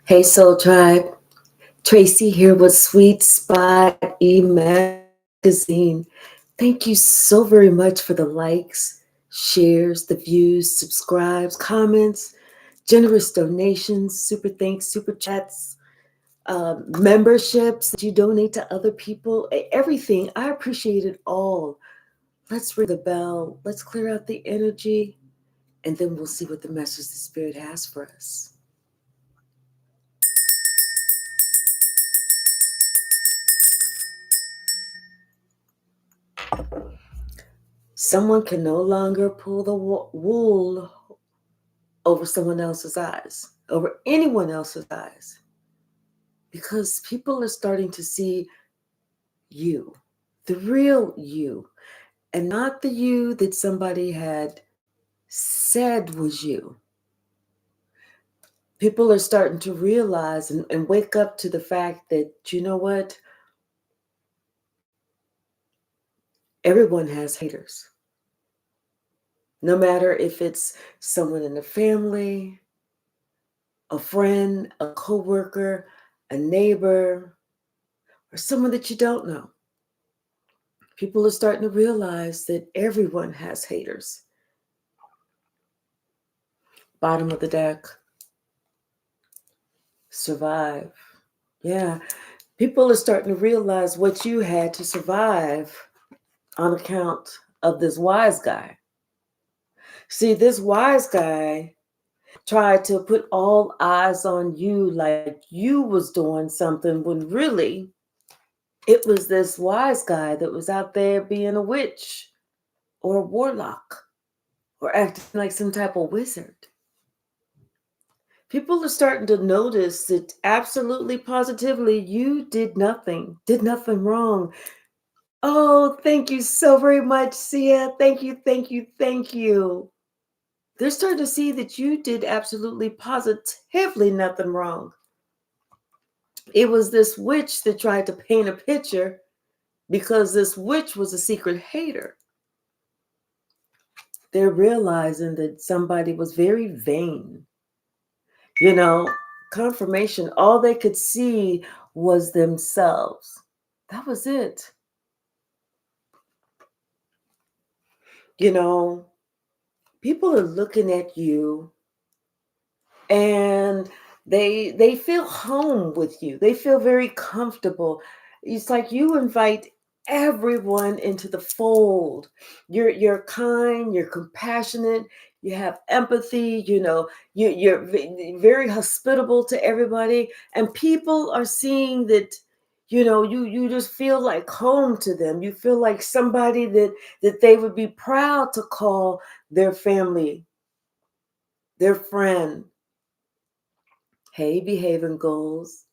Hey Soul Tribe, Tracy here with Sweet Spot e-magazine. Thank you so very much for the likes, shares, the views, subscribes, comments, generous donations, super thanks, super chats, memberships that you donate to other people, everything. I appreciate it all. Let's ring the bell. Let's clear out the energy, and then we'll see what the message the Spirit has for us. Someone can no longer pull the wool over someone else's eyes, over anyone else's eyes, because people are starting to see you, the real you, and not the you that somebody had said was you. People are starting to realize and wake up to the fact that, you know what? Everyone has haters. No matter if it's someone in the family, a friend, a coworker, a neighbor, or someone that you don't know. People are starting to realize that everyone has haters. Bottom of the deck. Survive. Yeah. People are starting to realize what you had to survive on account of this wise guy. See, this wise guy tried to put all eyes on you like you was doing something when really it was this wise guy that was out there being a witch or a warlock or acting like some type of wizard. People are starting to notice that absolutely positively you did nothing wrong. Oh, thank you so very much, Sia. Thank you, thank you, thank you. They're starting to see that you did absolutely positively nothing wrong. It was this witch that tried to paint a picture because this witch was a secret hater. They're realizing that somebody was very vain. You know, confirmation, all they could see was themselves. That was it. You know, people are looking at you and they feel home with you. They feel very comfortable. It's like you invite everyone into the fold. You're kind, you're compassionate, you have empathy, you're very hospitable to everybody, and people are seeing that you just feel like home to them. You feel like somebody that they would be proud to call their family, their friend. Hey, behaving goals.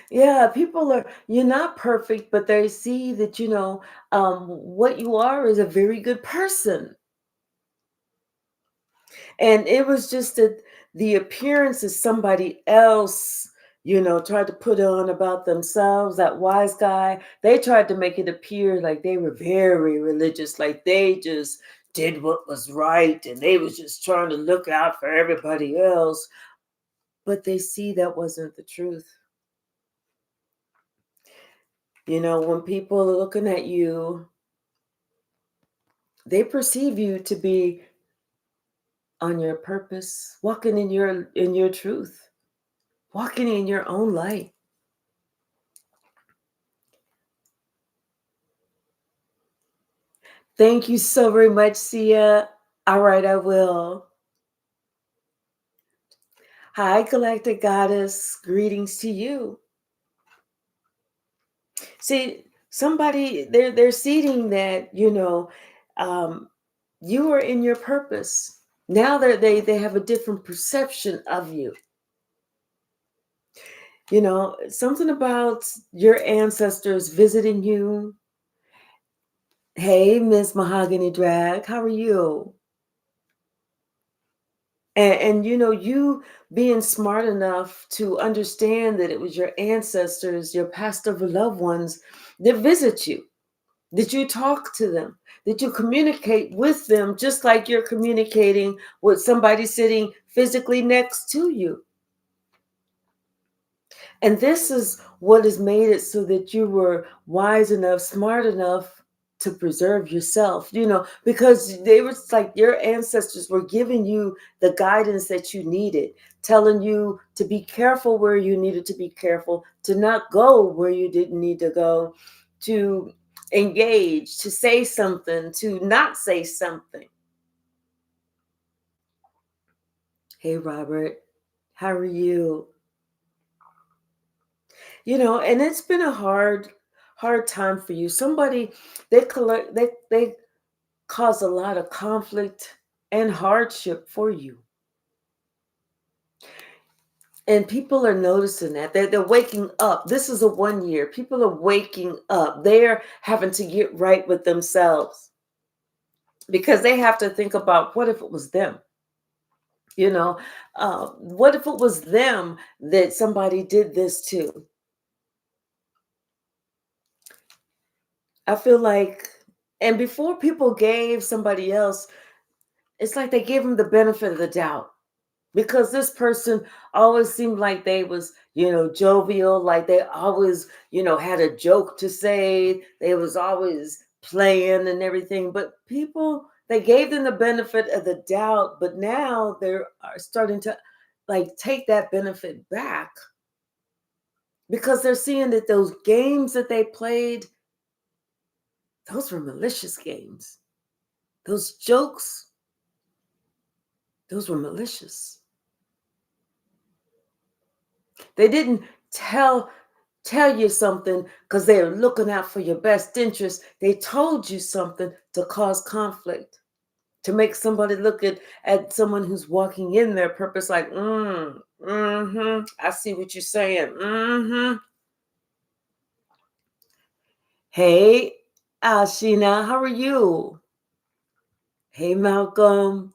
Yeah, you're not perfect, but they see that, what you are is a very good person. And it was just that the appearance of somebody else, tried to put on about themselves, that wise guy, they tried to make it appear like they were very religious, like they just did what was right and they was just trying to look out for everybody else. But they see that wasn't the truth. When people are looking at you, they perceive you to be on your purpose, walking in your truth, walking in your own light. Thank you so very much, Sia. All right, I will. Hi, Galactic Goddess. Greetings to you. See, somebody they're seeing that you are in your purpose. Now they have a different perception of you. Something about your ancestors visiting you. Hey, Miss Mahogany Drag, how are you? And you being smart enough to understand that it was your ancestors, your past over loved ones that visit you. Did you talk to them? Did you communicate with them just like you're communicating with somebody sitting physically next to you? And this is what has made it so that you were wise enough, smart enough to preserve yourself, because they were like your ancestors were giving you the guidance that you needed, telling you to be careful where you needed to be careful, to not go where you didn't need to go, to engage, to say something, to not say something. Hey, Robert, how are you? And it's been a hard time for you. Somebody, they cause a lot of conflict and hardship for you. And people are noticing that. They're waking up. This is a 1 year. People are waking up. They're having to get right with themselves because they have to think about, what if it was them? What if it was them that somebody did this to? I feel like, and before people gave somebody else, it's like they gave them the benefit of the doubt, because this person always seemed like they was, jovial, like they always, had a joke to say. They was always playing and everything. But people, they gave them the benefit of the doubt, but now they're starting to like take that benefit back because they're seeing that those games that they played, those were malicious games. Those jokes, those were malicious. They didn't tell you something because they're looking out for your best interest. They told you something to cause conflict, to make somebody look at someone who's walking in their purpose like, I see what you're saying. Hey, Ashina, how are you? Hey, Malcolm.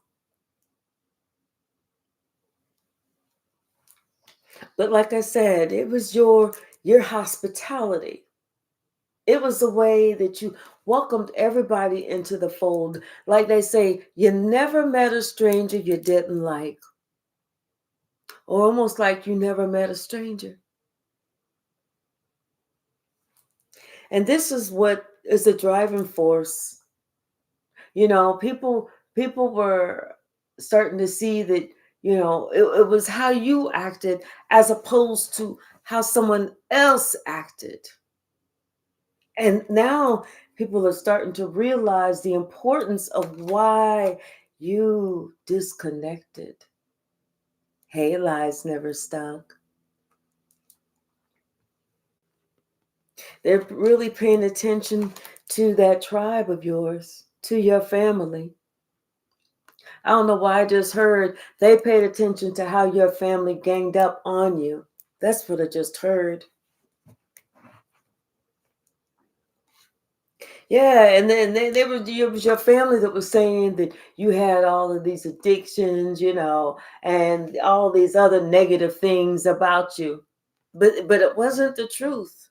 But like I said, it was your hospitality. It was the way that you welcomed everybody into the fold. Like they say, you never met a stranger you didn't like, or almost like you never met a stranger. And this is what is the driving force. People were starting to see that, it was how you acted as opposed to how someone else acted. And now people are starting to realize the importance of why you disconnected. Hey, lies never stuck. They're really paying attention to that tribe of yours, to your family. I don't know why I just heard they paid attention to how your family ganged up on you. That's what I just heard. Yeah, and then it was your family that was saying that you had all of these addictions, and all these other negative things about you. But it wasn't the truth.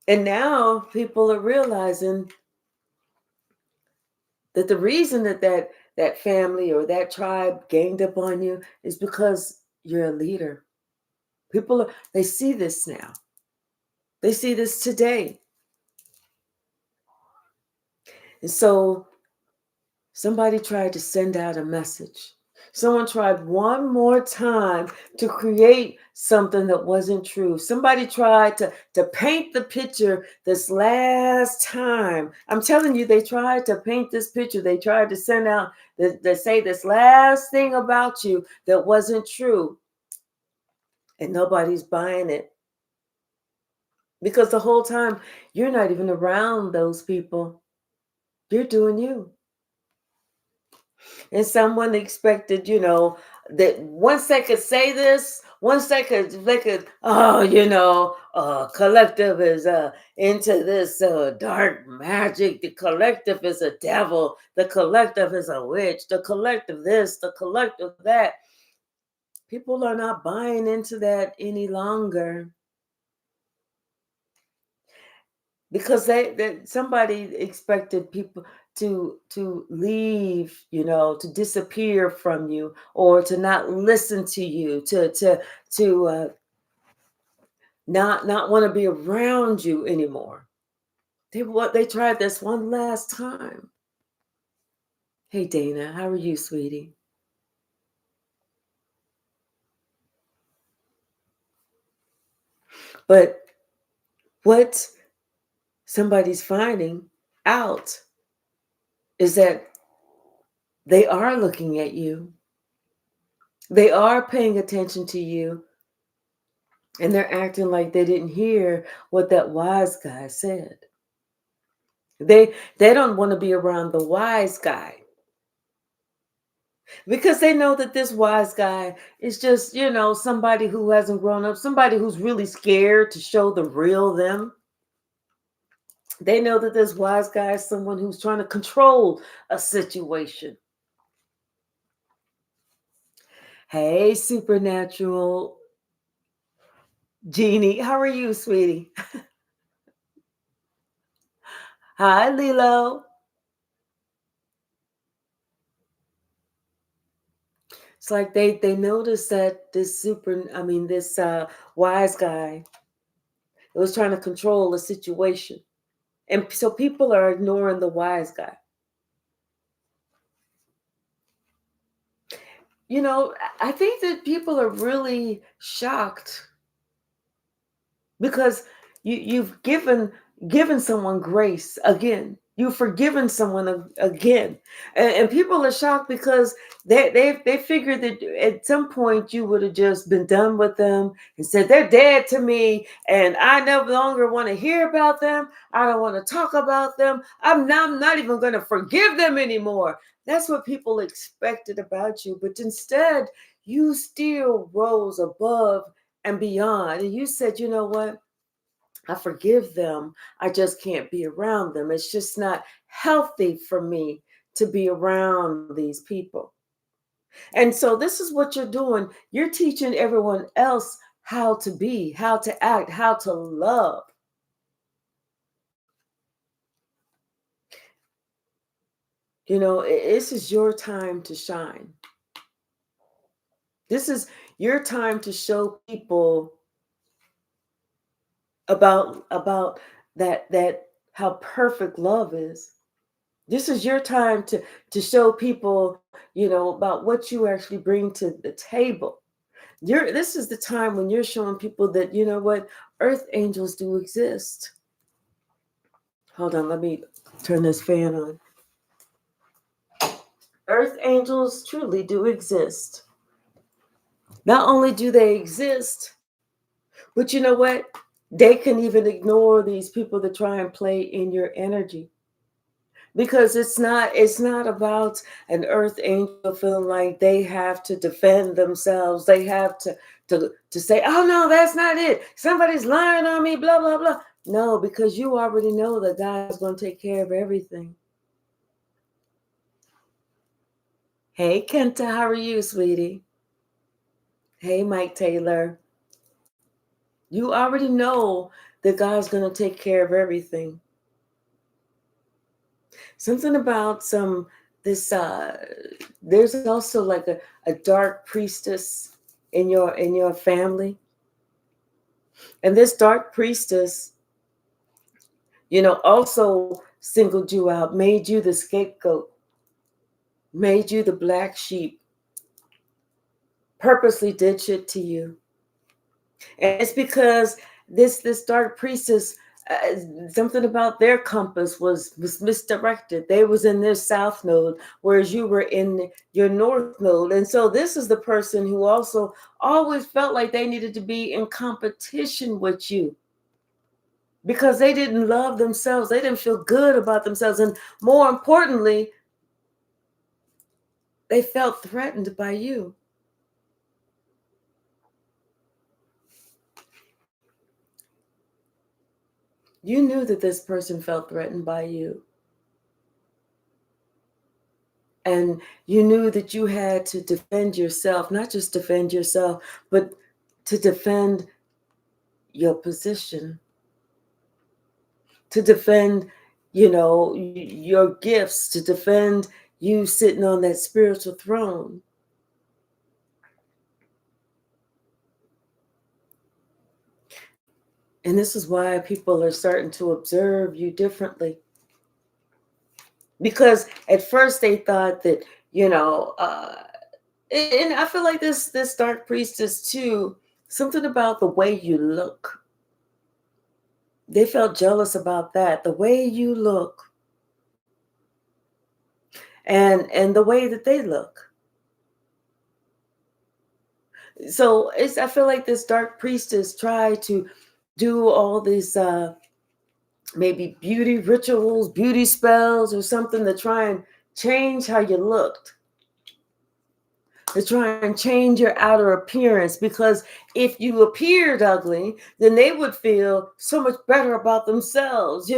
And now people are realizing that the reason that family or that tribe ganged up on you is because you're a leader. They see this now. They see this today. And so somebody tried to send out a message. Someone tried one more time to create something that wasn't true. Somebody tried to paint the picture this last time. I'm telling you, they tried to paint this picture. They tried to send out, they say this last thing about you that wasn't true. And nobody's buying it. Because the whole time, you're not even around those people. You're doing you. And someone expected, that once they could say this, once they could, collective is into this dark magic. The collective is a devil. The collective is a witch. The collective this, the collective that. People are not buying into that any longer. because somebody expected people to leave, to disappear from you, or to not listen to you, to not want to be around you anymore. They tried this one last time. Hey Dana, how are you, sweetie? But what somebody's finding out is that they are looking at you. They are paying attention to you, and they're acting like they didn't hear what that wise guy said. They don't want to be around the wise guy because they know that this wise guy is just, somebody who hasn't grown up, somebody who's really scared to show the real them. They know that this wise guy is someone who's trying to control a situation. Hey, supernatural genie, how are you, sweetie? Hi, Lilo. It's like they noticed that this wise guy was trying to control a situation, and so people are ignoring the wise guy. I think that people are really shocked because you've given someone grace again. You've forgiven someone again, and people are shocked because they figured that at some point you would have just been done with them and said they're dead to me, and I no longer want to hear about them. I don't want to talk about them. I'm not even going to forgive them anymore. That's what people expected about you, but instead you still rose above and beyond, and you said, you know what? I forgive them. I just can't be around them. It's just not healthy for me to be around these people. And so this is what you're doing. You're teaching everyone else how to be, how to act, how to love. This is your time to shine. This is your time to show people about that how perfect love is. This is your time to show people, about what you actually bring to the table. This is the time when you're showing people that, you know what, earth angels do exist. Hold on, let me turn this fan on. Earth angels truly do exist. Not only do they exist, but you know what? They can even ignore these people that try and play in your energy. Because it's not about an earth angel feeling like they have to defend themselves. They have to say, oh no, that's not it, somebody's lying on me, blah blah blah. No, because you already know that God's going to take care of everything. Hey Kenta, how are you, sweetie? Hey Mike Taylor, you already know that God's going to take care of everything. Something about this there's also like a dark priestess in your family, and this dark priestess, also singled you out, made you the scapegoat, made you the black sheep, purposely did shit to you. And it's because this dark priestess, something about their compass was misdirected. They was in their south node, whereas you were in your north node. And so this is the person who also always felt like they needed to be in competition with you because they didn't love themselves. They didn't feel good about themselves. And more importantly, they felt threatened by you. You knew that this person felt threatened by you. And you knew that you had to defend yourself, not just defend yourself, but to defend your position, to defend, your gifts, to defend you sitting on that spiritual throne. And this is why people are starting to observe you differently. Because at first they thought that, and I feel like this dark priestess too, something about the way you look. They felt jealous about that, the way you look, and the way that they look. So I feel like this dark priestess tried to do all these maybe beauty rituals, beauty spells, or something to try and change how you looked, to try and change your outer appearance. Because if you appeared ugly, then they would feel so much better about themselves.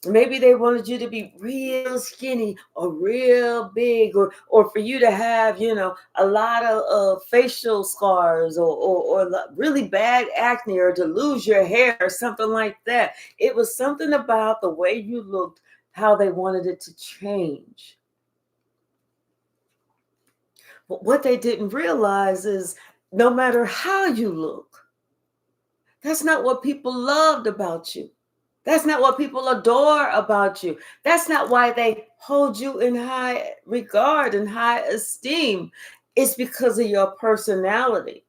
Maybe they wanted you to be real skinny or real big, or for you to have, a lot of facial scars, or really bad acne, or to lose your hair or something like that. It was something about the way you looked, how they wanted it to change. But what they didn't realize is no matter how you look, that's not what people loved about you. That's not what people adore about you. That's not why they hold you in high regard and high esteem. It's because of your personality.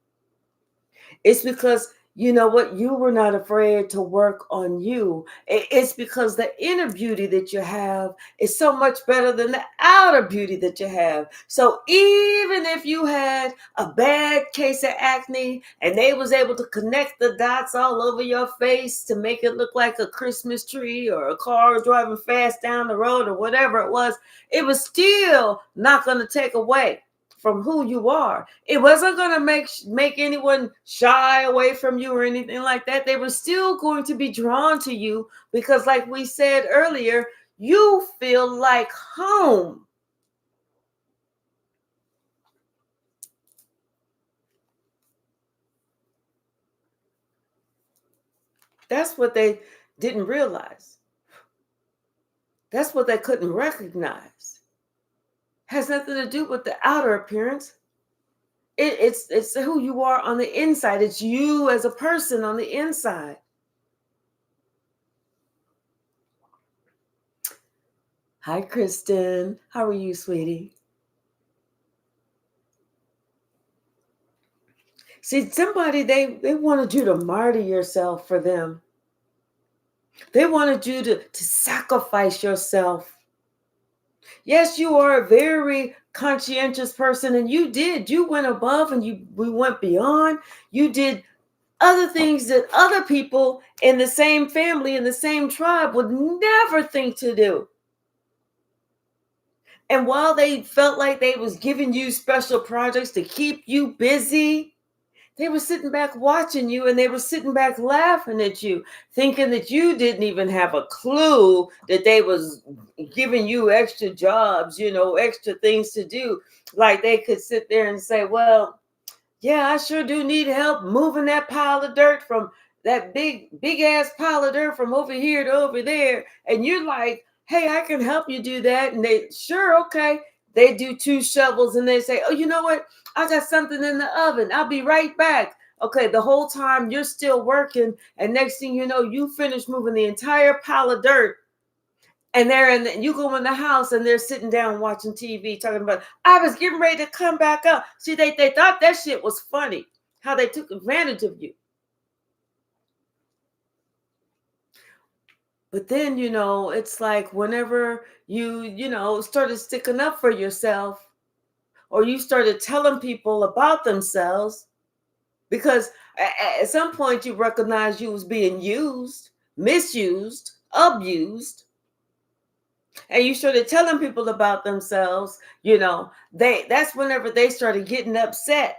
It's because, you know what, you were not afraid to work on you. It's because the inner beauty that you have is so much better than the outer beauty that you have. So even if you had a bad case of acne and they was able to connect the dots all over your face to make it look like a Christmas tree or a car driving fast down the road or whatever it was still not going to take away from who you are. It wasn't going to make anyone shy away from you or anything like that. They were still going to be drawn to you because, like we said earlier, you feel like home. That's what they didn't realize. That's what they couldn't recognize. Has nothing to do with the outer appearance. It's who you are on the inside. It's you as a person on the inside. Hi, Kristen. How are you, sweetie? See, somebody, they wanted you to martyr yourself for them. They wanted you to sacrifice yourself. Yes, you are a very conscientious person, and you went above and we went beyond. You did other things that other people in the same family, in the same tribe would never think to do. And while they felt like they was giving you special projects to keep you busy, they were sitting back watching you, and they were sitting back laughing at you, thinking that you didn't even have a clue that they was giving you extra jobs, extra things to do. Like they could sit there and say, well, yeah, I sure do need help moving that pile of dirt from that big ass pile of dirt from over here to over there. And you're like, hey, I can help you do that. And they, sure, okay. They do 2 shovels and they say, oh, you know what? I got something in the oven. I'll be right back. Okay, the whole time you're still working. And next thing you know, you finish moving the entire pile of dirt. And you go in the house and they're sitting down watching TV talking about, I was getting ready to come back up. See, they thought that shit was funny, how they took advantage of you. But then, it's like whenever you started sticking up for yourself, or you started telling people about themselves, because at some point you recognized you was being used, misused, abused, and you started telling people about themselves, that's whenever they started getting upset.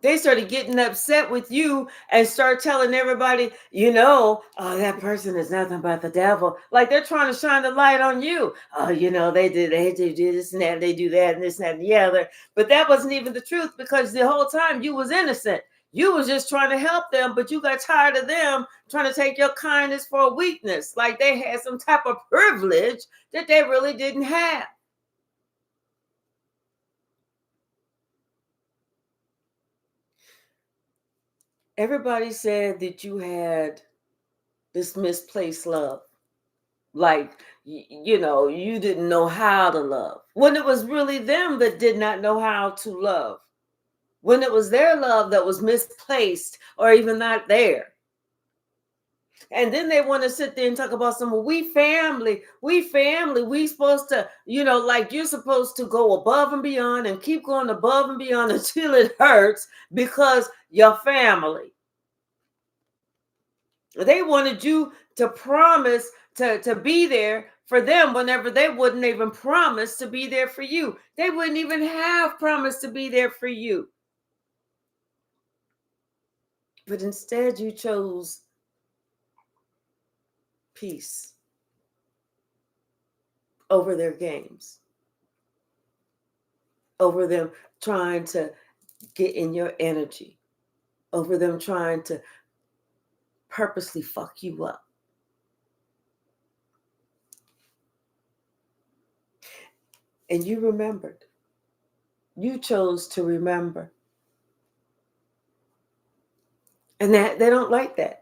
They started getting upset with you and start telling everybody, oh, that person is nothing but the devil. Like they're trying to shine the light on you. Oh, they do this and that, they do that and this and that and the other. But that wasn't even the truth, because the whole time you was innocent. You was just trying to help them, but you got tired of them trying to take your kindness for a weakness, like they had some type of privilege that they really didn't have. Everybody said that you had this misplaced love. Like, you didn't know how to love. When it was really them that did not know how to love. When it was their love that was misplaced or even not there. And then they want to sit there and talk about we family, we supposed to, like you're supposed to go above and beyond and keep going above and beyond until it hurts because you're family. They wanted you to promise to be there for them whenever they wouldn't even promise to be there for you. They wouldn't even have promised to be there for you. But instead you chose peace over their games, over them trying to get in your energy, over them trying to purposely fuck you up. And you remembered. You chose to remember. And that they don't like that.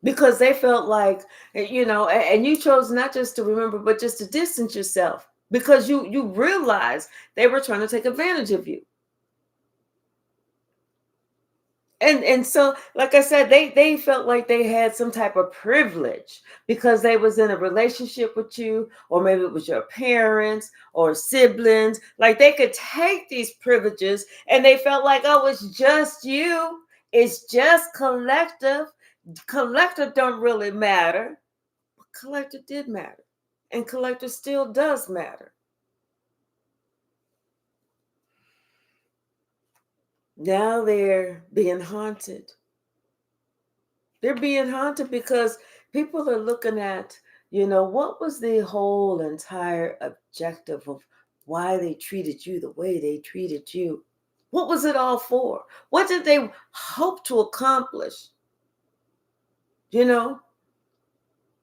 Because they felt like, and you chose not just to remember, but just to distance yourself. Because you realized they were trying to take advantage of you. And so, like I said, they felt like they had some type of privilege because they was in a relationship with you, or maybe it was your parents or siblings. Like they could take these privileges and they felt like, oh, it's just you. It's just collective. Collective don't really matter. But collective did matter. And collective still does matter. Now they're being haunted. They're being haunted because people are looking at, what was the whole entire objective of why they treated you the way they treated you? What was it all for? What did they hope to accomplish? Now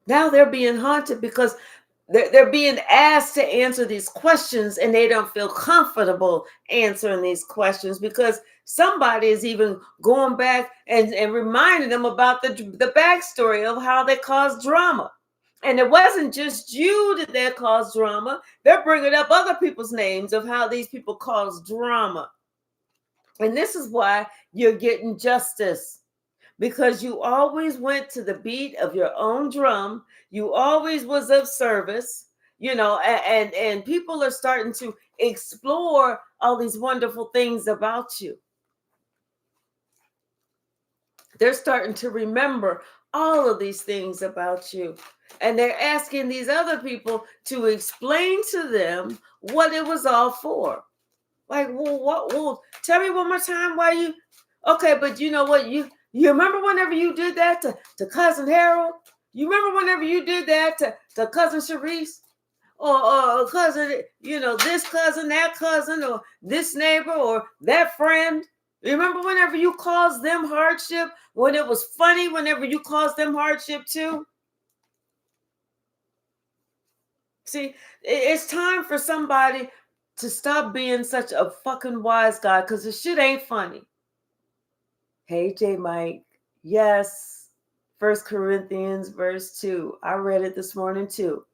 they're being haunted because they're being asked to answer these questions and they don't feel comfortable answering these questions because somebody is even going back and reminding them about the backstory of how they caused drama. And it wasn't just you that they caused drama. They're bringing up other people's names of how these people caused drama. And this is why you're getting justice. Because you always went to the beat of your own drum. You always was of service, and people are starting to explore all these wonderful things about you. They're starting to remember all of these things about you. And they're asking these other people to explain to them what it was all for. Like, well, tell me one more time why you, okay, but you know what, you remember whenever you did that to Cousin Harold? You remember whenever you did that to Cousin Sharice? Or cousin, this cousin, that cousin, or this neighbor, or that friend? Remember whenever you caused them hardship? When it was funny whenever you caused them hardship too? See, it's time for somebody to stop being such a fucking wise guy because the shit ain't funny. Hey, J. Mike. Yes. 1 Corinthians verse 2. I read it this morning too.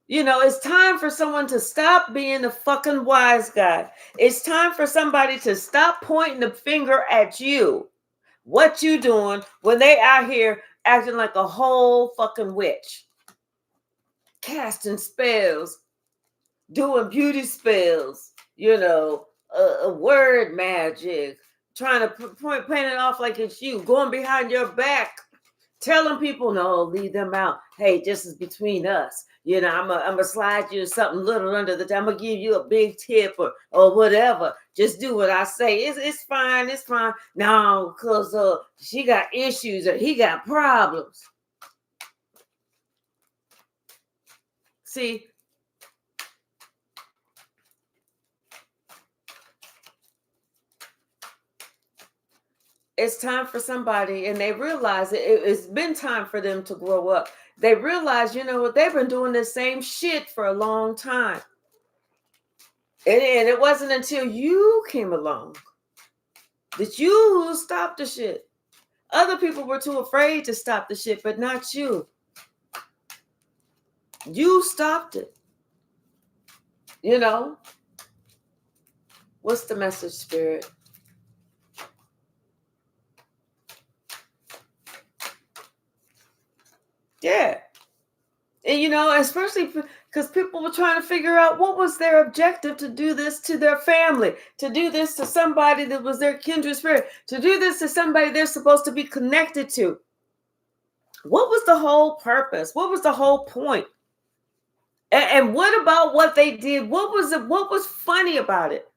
It's time for someone to stop being a fucking wise guy. It's time for somebody to stop pointing the finger at you. What you doing when they out here acting like a whole fucking witch. Casting spells. Doing beauty spells, word magic, trying to paint it off like it's you, going behind your back, telling people, no, leave them out. Hey, this is between us. I'm gonna slide you something little under the. I'm gonna give you a big tip or whatever. Just do what I say. It's fine. It's fine. No, cause she got issues or he got problems. See. it's time for somebody, and they realize it's been time for them to grow up. They realize, you know what, they've been doing the same shit for a long time. And it wasn't until you came along that you stopped the shit. Other people were too afraid to stop the shit, but not you. You stopped it. You know? What's the message, Spirit? Yeah. And, you know, especially because people were trying to figure out what was their objective to do this to their family, to do this to somebody that was their kindred spirit, to do this to somebody they're supposed to be connected to. What was the whole purpose? What was the whole point? And what about what they did? What was funny about it?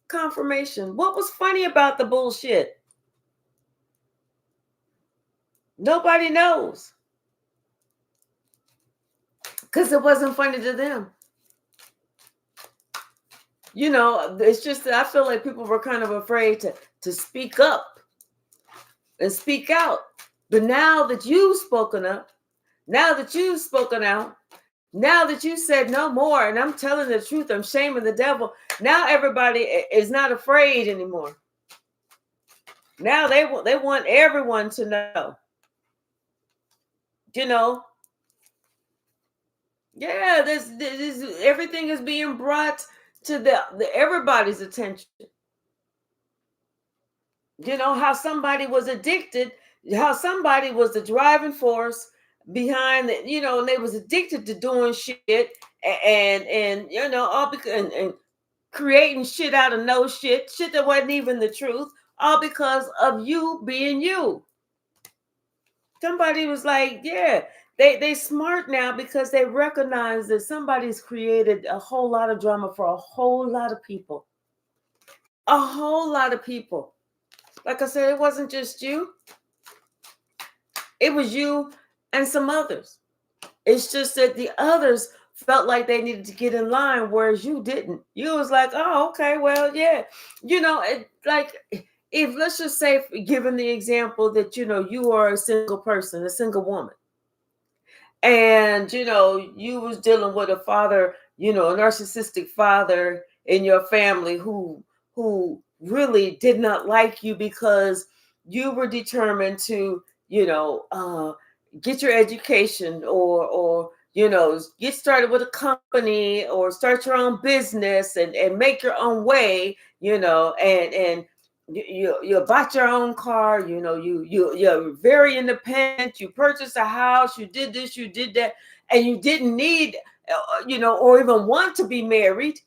Confirmation. What was funny about the bullshit? Nobody knows. Because it wasn't funny to them. You know, it's just that I feel like people were kind of afraid to speak up and speak out. But now that you've spoken up, now that you've spoken out, now that you said no more, and I'm telling the truth, I'm shaming the devil, now everybody is not afraid anymore. Now they want everyone to know. You know, yeah, this everything is being brought to the everybody's attention. You know, how somebody was addicted, how somebody was the driving force behind it, you know, and they was addicted to doing shit and you know, all because and creating shit out of no shit that wasn't even the truth, all because of you being you. Somebody was like, yeah, they smart now because they recognize that somebody's created a whole lot of drama for a whole lot of people. A whole lot of people. Like I said, it wasn't just you. It was you and some others. It's just that the others felt like they needed to get in line, whereas you didn't. You was like, oh, okay, well, yeah. You know, like if let's just say, given the example that, you know, you are a single person, a single woman, and, you know, you was dealing with a father, you know, a narcissistic father in your family who really did not like you because you were determined to, you know, get your education or you know, get started with a company or start your own business and make your own way, you know, and you bought your own car, you know, you're very independent, you purchased a house, you did this, you did that, and you didn't need, you know, or even want to be married.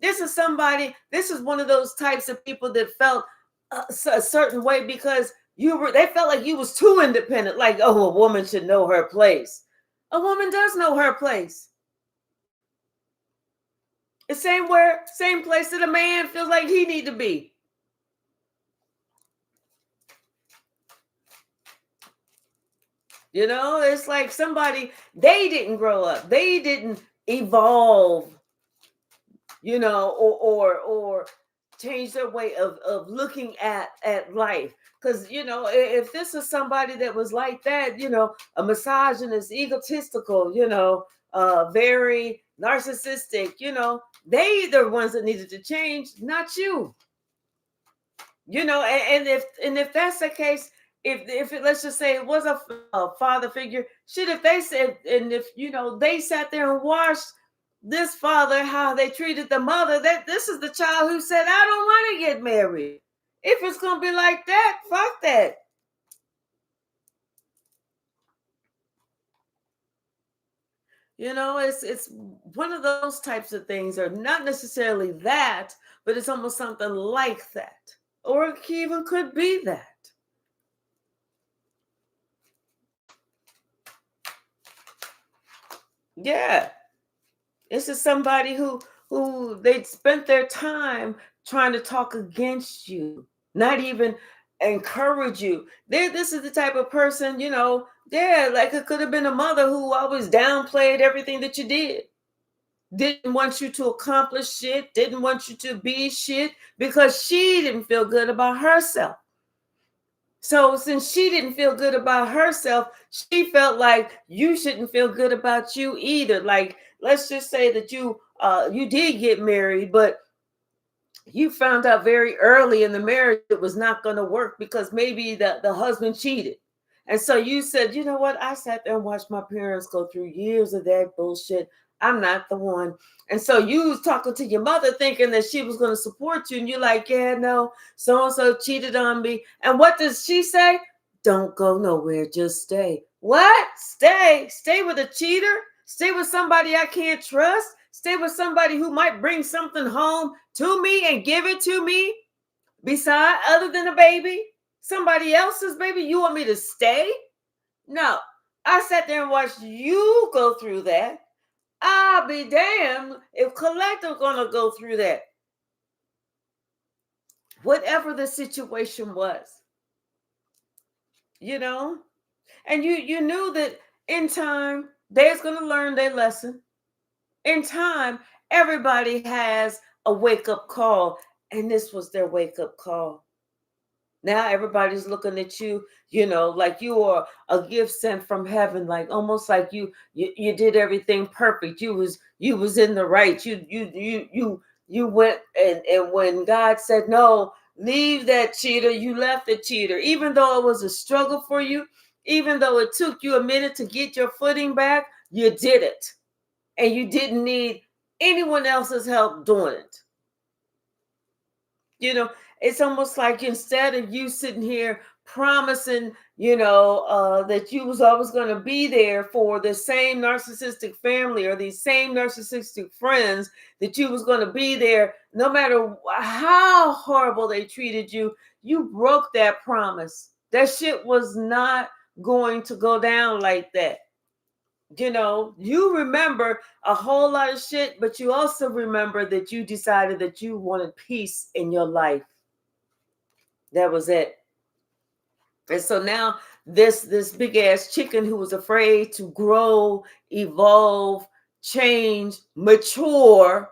This is one of those types of people that felt a certain way because they felt like you was too independent, like, oh, a woman should know her place. A woman does know her place. The same place that a man feels like he need to be. You know, it's like they didn't grow up. They didn't evolve, you know, or change their way of looking at life. Because, you know, if this is somebody that was like that, you know, a misogynist, egotistical, you know, very narcissistic, you know, they the ones that needed to change, not you. You know, and if that's the case, if it, let's just say it was a father figure, shit, if they said, and if, you know, they sat there and watched this father, how they treated the mother, that this is the child who said, I don't want to get married. If it's gonna be like that, fuck that. You know, it's one of those types of things, or not necessarily that, but it's almost something like that, or it even could be that. Yeah, this is somebody who they spent their time trying to talk against you, not even encourage you. This is the type of person, you know, yeah, like it could have been a mother who always downplayed everything that you did. Didn't want you to accomplish shit, didn't want you to be shit because she didn't feel good about herself. So since she didn't feel good about herself, she felt like you shouldn't feel good about you either. Like, let's just say that you did get married, but you found out very early in the marriage it was not going to work because maybe the husband cheated. And so you said, you know what? I sat there and watched my parents go through years of that bullshit. I'm not the one. And so you was talking to your mother thinking that she was going to support you. And you're like, yeah, no, so-and-so cheated on me. And what does she say? Don't go nowhere. Just stay. What? Stay? Stay with a cheater? Stay with somebody I can't trust? Stay with somebody who might bring something home to me and give it to me beside other than a baby? Somebody else's baby? You want me to stay? No. I sat there and watched you go through that. I'll be damned if Collective gonna go through that. Whatever the situation was. You know? And you knew that in time they's gonna learn their lesson. In time, everybody has a wake-up call, and this was their wake-up call. Now everybody's looking at you, like you are a gift sent from heaven, like almost like you did everything perfect. You was in the right. You went, and when God said no, leave that cheater, you left the cheater. Even though it was a struggle for you, even though it took you a minute to get your footing back, you did it. And you didn't need anyone else's help doing it. It's almost like instead of you sitting here promising, that you was always going to be there for the same narcissistic family or these same narcissistic friends, that you was going to be there no matter how horrible they treated you, you broke that promise. That shit was not going to go down like that. You remember a whole lot of shit, but you also remember that you decided that you wanted peace in your life. That was it. And so now this big ass chicken who was afraid to grow, evolve, change, mature,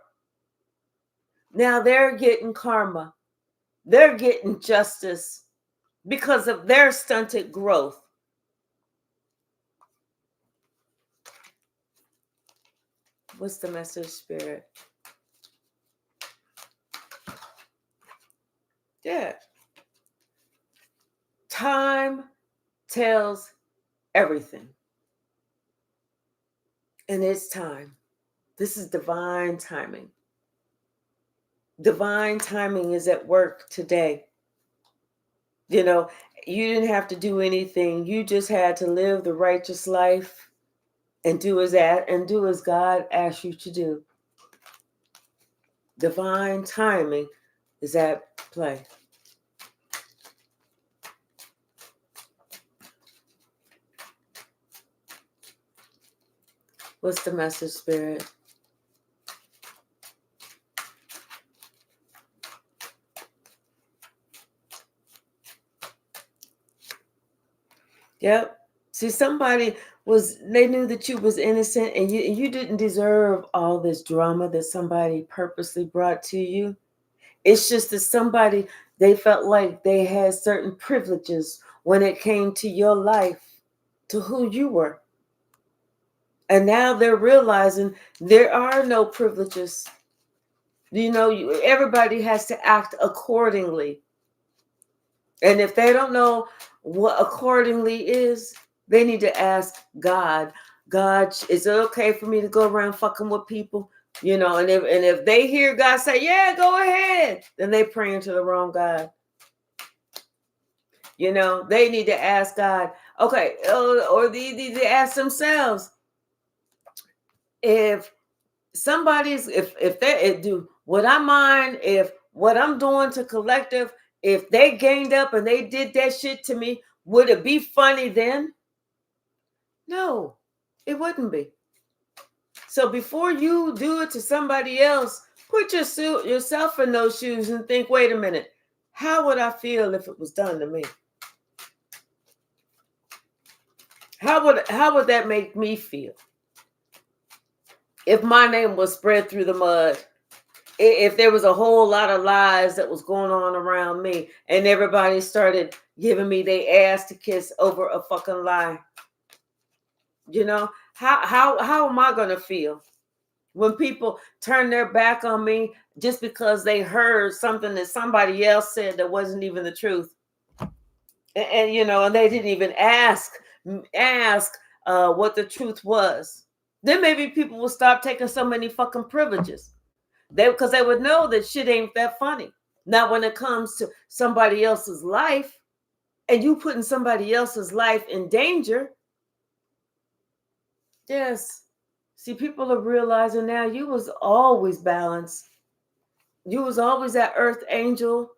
now they're getting karma. They're getting justice because of their stunted growth. What's the message, Spirit? Yeah. Time tells everything. And it's time. This is divine timing. Divine timing is at work today. You didn't have to do anything. You just had to live the righteous life and do as God asked you to do. Divine timing is at play. What's the message, Spirit? Yep. See, they knew that you was innocent and you didn't deserve all this drama that somebody purposely brought to you. It's just that they felt like they had certain privileges when it came to your life, to who you were. And now they're realizing there are no privileges. Everybody has to act accordingly. And if they don't know what accordingly is, they need to ask God. God, is it okay for me to go around fucking with people? And if they hear God say, yeah, go ahead, then they praying to the wrong God. They need to ask God, okay, or they need to ask themselves, if they do, would I mind if what I'm doing to Collective, if they ganged up and they did that shit to me, would it be funny then? No, it wouldn't be. So before you do it to somebody else, put yourself in those shoes and think, wait a minute, how would I feel if it was done to me? How would that make me feel? If my name was spread through the mud, if there was a whole lot of lies that was going on around me and everybody started giving me their ass to kiss over a fucking lie, how am I gonna feel when people turn their back on me just because they heard something that somebody else said that wasn't even the truth? And they didn't even ask what the truth was. Then maybe people will stop taking so many fucking privileges. Because they would know that shit ain't that funny. Now, when it comes to somebody else's life and you putting somebody else's life in danger, yes. See, people are realizing now you was always balanced. You was always that earth angel.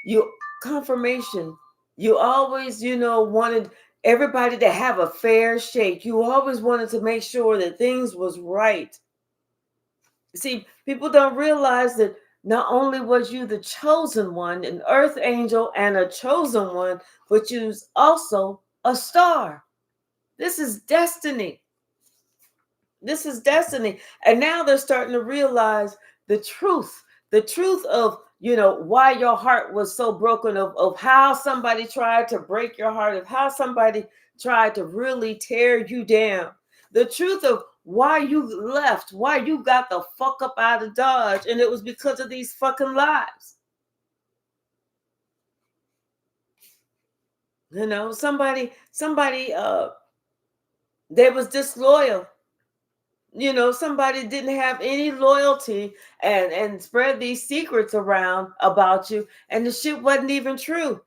You confirmation. You always, wanted everybody to have a fair shake. You always wanted to make sure that things was right. See, people don't realize that not only was you the chosen one, an earth angel and a chosen one, but you's also a star. This is destiny. This is destiny. And now they're starting to realize the truth of, why your heart was so broken, of how somebody tried to break your heart, of how somebody tried to really tear you down. The truth of why you left, why you got the fuck up out of Dodge. And it was because of these fucking lies. Somebody they was disloyal. Somebody didn't have any loyalty and spread these secrets around about you, and the shit wasn't even true.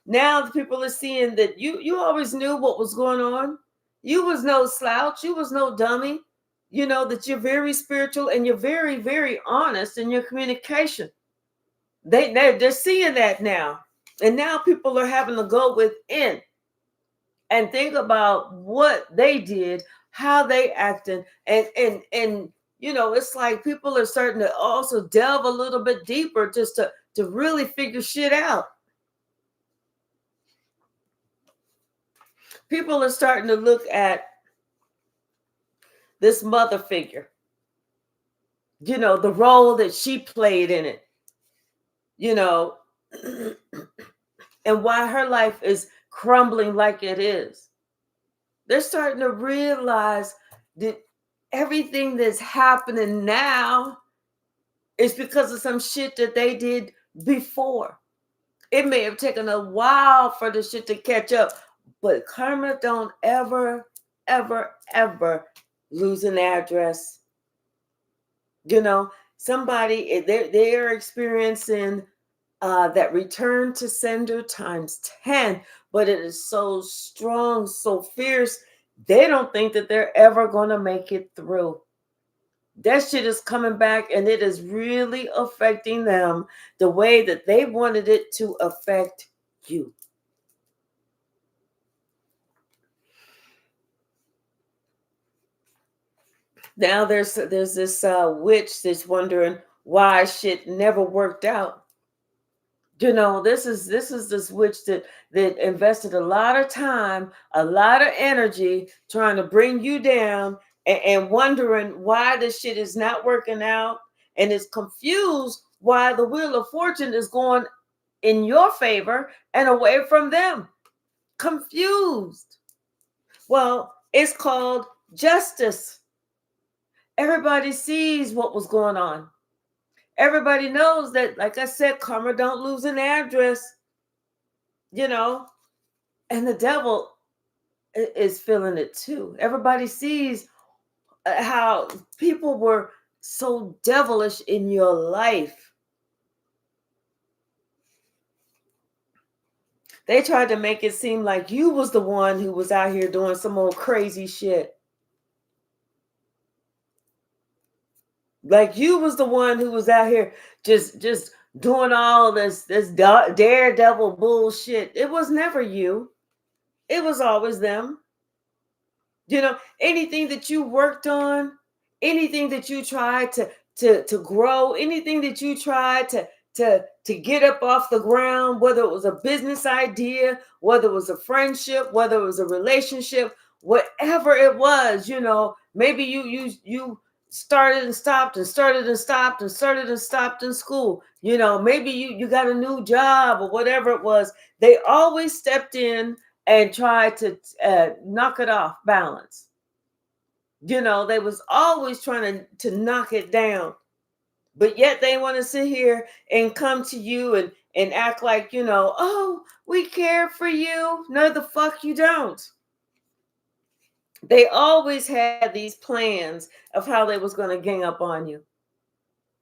Now the people are seeing that you always knew what was going on. You was no slouch. You was no dummy. That you're very spiritual and you're very, very honest in your communication. They're seeing that now. And now people are having to go within and think about what they did, how they acted, and it's like people are starting to also delve a little bit deeper just to really figure shit out. People are starting to look at this mother figure, the role that she played in it, and why her life is crumbling like it is. They're starting to realize that everything that's happening now is because of some shit that they did before. It may have taken a while for the shit to catch up, but karma don't ever, ever, ever lose an address. Somebody, they're experiencing that return to sender times 10, but it is so strong, so fierce, they don't think that they're ever going to make it through. That shit is coming back, and it is really affecting them the way that they wanted it to affect you. Now there's this witch that's wondering why shit never worked out. This is this witch that invested a lot of time, a lot of energy trying to bring you down, and wondering why this shit is not working out, and is confused why the wheel of fortune is going in your favor and away from them. Confused. Well, it's called justice. Everybody sees what was going on. Everybody knows that, like I said, karma don't lose an address, and the devil is feeling it too. Everybody sees how people were so devilish in your life. They tried to make it seem like you was the one who was out here doing some old crazy shit. Like you was the one who was out here just doing all this daredevil bullshit. It was never you. It was always them. Anything that you worked on, anything that you tried to grow, anything that you tried to get up off the ground, whether it was a business idea, whether it was a friendship, whether it was a relationship, whatever it was, maybe you started and stopped and started and stopped and started and stopped in school. Maybe you got a new job or whatever it was. They always stepped in and tried to knock it off balance. They was always trying to knock it down. But yet they want to sit here and come to you and act like, oh, we care for you. No, the fuck you don't. They always had these plans of how they was going to gang up on you.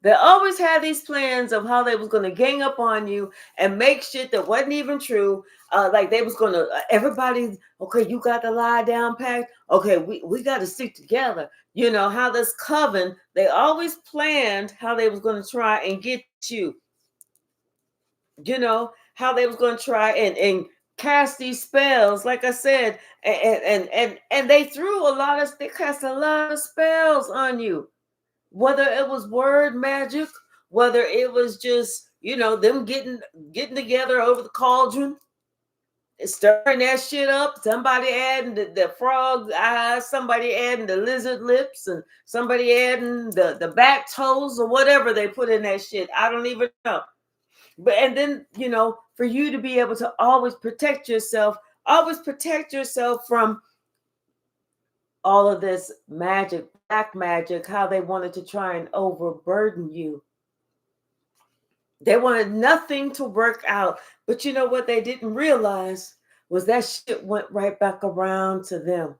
They always had these plans of how they was going to gang up on you and make shit that wasn't even true. Like they was going to, everybody, okay, you got the lie down packed. Okay, we got to stick together. How this coven, they always planned how they was going to try and get you. How they was going to try and cast these spells, like I said, and they cast a lot of spells on you. Whether it was word magic, whether it was just, them getting together over the cauldron, stirring that shit up, somebody adding the frog eyes, somebody adding the lizard lips, and somebody adding the back toes or whatever they put in that shit. I don't even know. And then, for you to be able to always protect yourself from all of this magic, black magic, how they wanted to try and overburden you. They wanted nothing to work out. But you know what they didn't realize was that shit went right back around to them.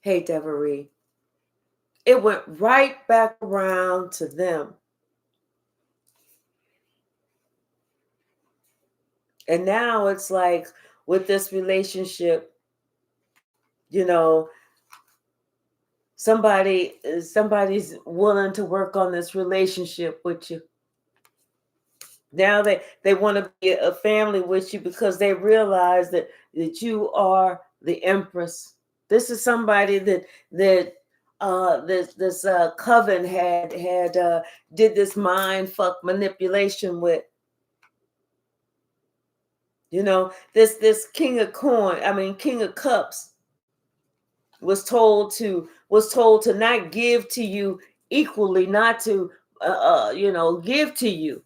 Hey, Devery. It went right back around to them. And now it's like with this relationship, somebody's willing to work on this relationship with you. Now they want to be a family with you because they realize that you are the empress. This is somebody that this coven had did this mind fuck manipulation with. This king of cups was told to not give to you equally, not to give to you,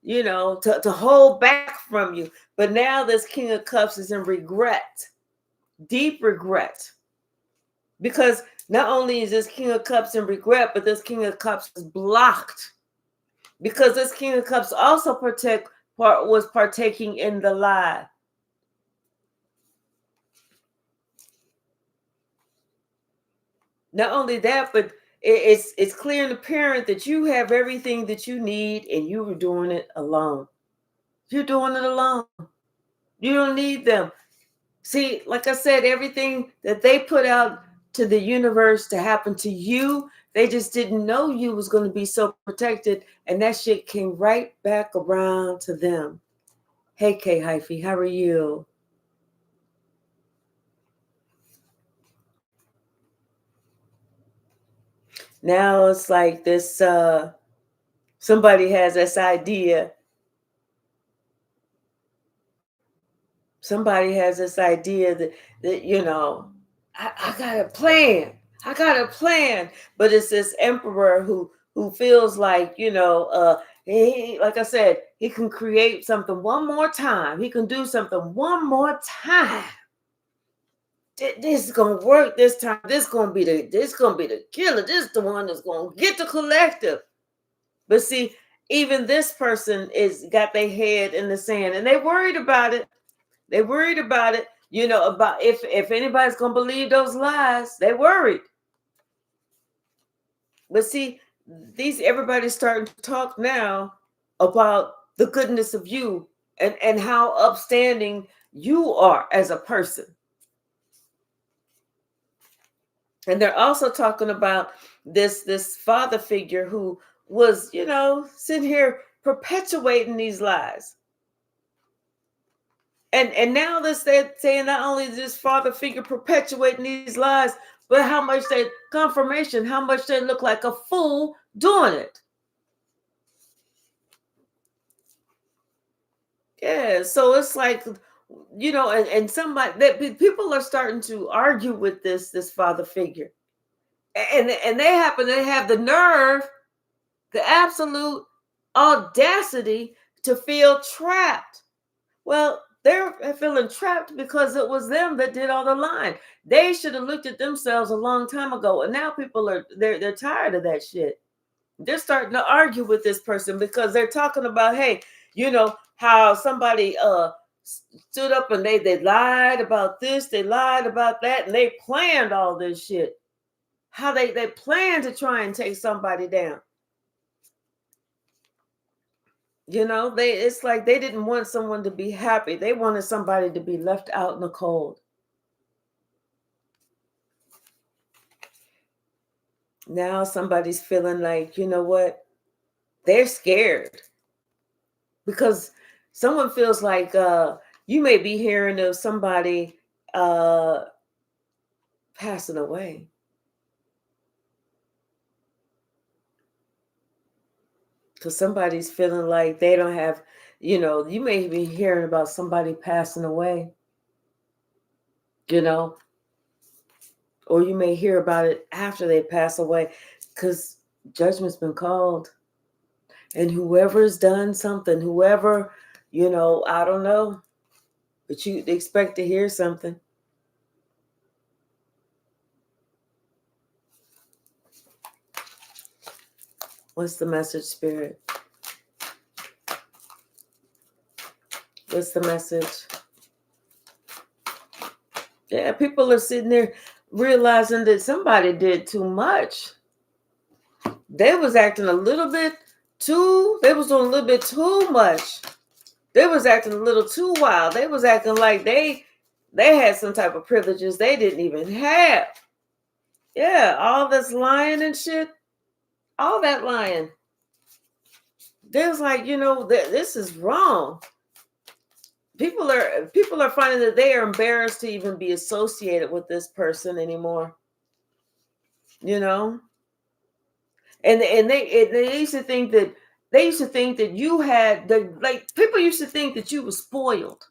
to hold back from you. But now this king of cups is in regret, deep regret, because not only is this king of cups in regret, but this king of cups is blocked because this king of cups also was partaking in the lie. Not only that, but it's clear and apparent that you have everything that you need and you were doing it alone. You're doing it alone. You don't need them. See, like I said, everything that they put out to the universe to happen to you, they just didn't know you was going to be so protected, and that shit came right back around to them. Hey, K Hyphy, how are you? Now it's like this, somebody has this idea. Somebody has this idea that I got a plan. I got a plan. But it's this emperor who feels like, he, like I said, he can create something one more time. He can do something one more time. This is gonna work this time. This gonna be the killer. This is the one that's gonna get the collective. But see, even this person is got their head in the sand, and they worried about it. They worried about it. About if anybody's gonna believe those lies. They worried. But see, everybody's starting to talk now about the goodness of you and how upstanding you are as a person. And they're also talking about this father figure who was, sitting here perpetuating these lies. And now they're saying not only is this father figure perpetuating these lies, but how much they confirmation, how much they look like a fool doing it. Yeah, so it's like, You know, and somebody that people are starting to argue with this father figure, and they happen to have the nerve, the absolute audacity to feel trapped. Well, they're feeling trapped because it was them that did all the lying. They should have looked at themselves a long time ago, and now people are they're tired of that shit. They're starting to argue with this person because they're talking about, hey, you know how somebody stood up and they lied about this, they lied about that, and they planned all this shit. How they planned to try and take somebody down. You know, it's like they didn't want someone to be happy. They wanted somebody to be left out in the cold. Now somebody's feeling like, you know what? They're scared because someone feels like you may be hearing of somebody uh passing away. Because somebody's feeling like they don't have, you may be hearing about somebody passing away, you know, or you may hear about it after they pass away because judgment's been called. And whoever's done something, whoever, I don't know, but you expect to hear something. What's the message, Spirit? What's the message? Yeah, people are sitting there realizing that somebody did too much. They was acting a little bit they was doing a little bit too much. They was acting a little too wild. They was acting like they had some type of privileges they didn't even have. Yeah, all this lying and shit, all that lying. They was like, this is wrong. People are finding that they are embarrassed to even be associated with this person anymore. You know, and they used to think that you had people used to think that you were spoiled.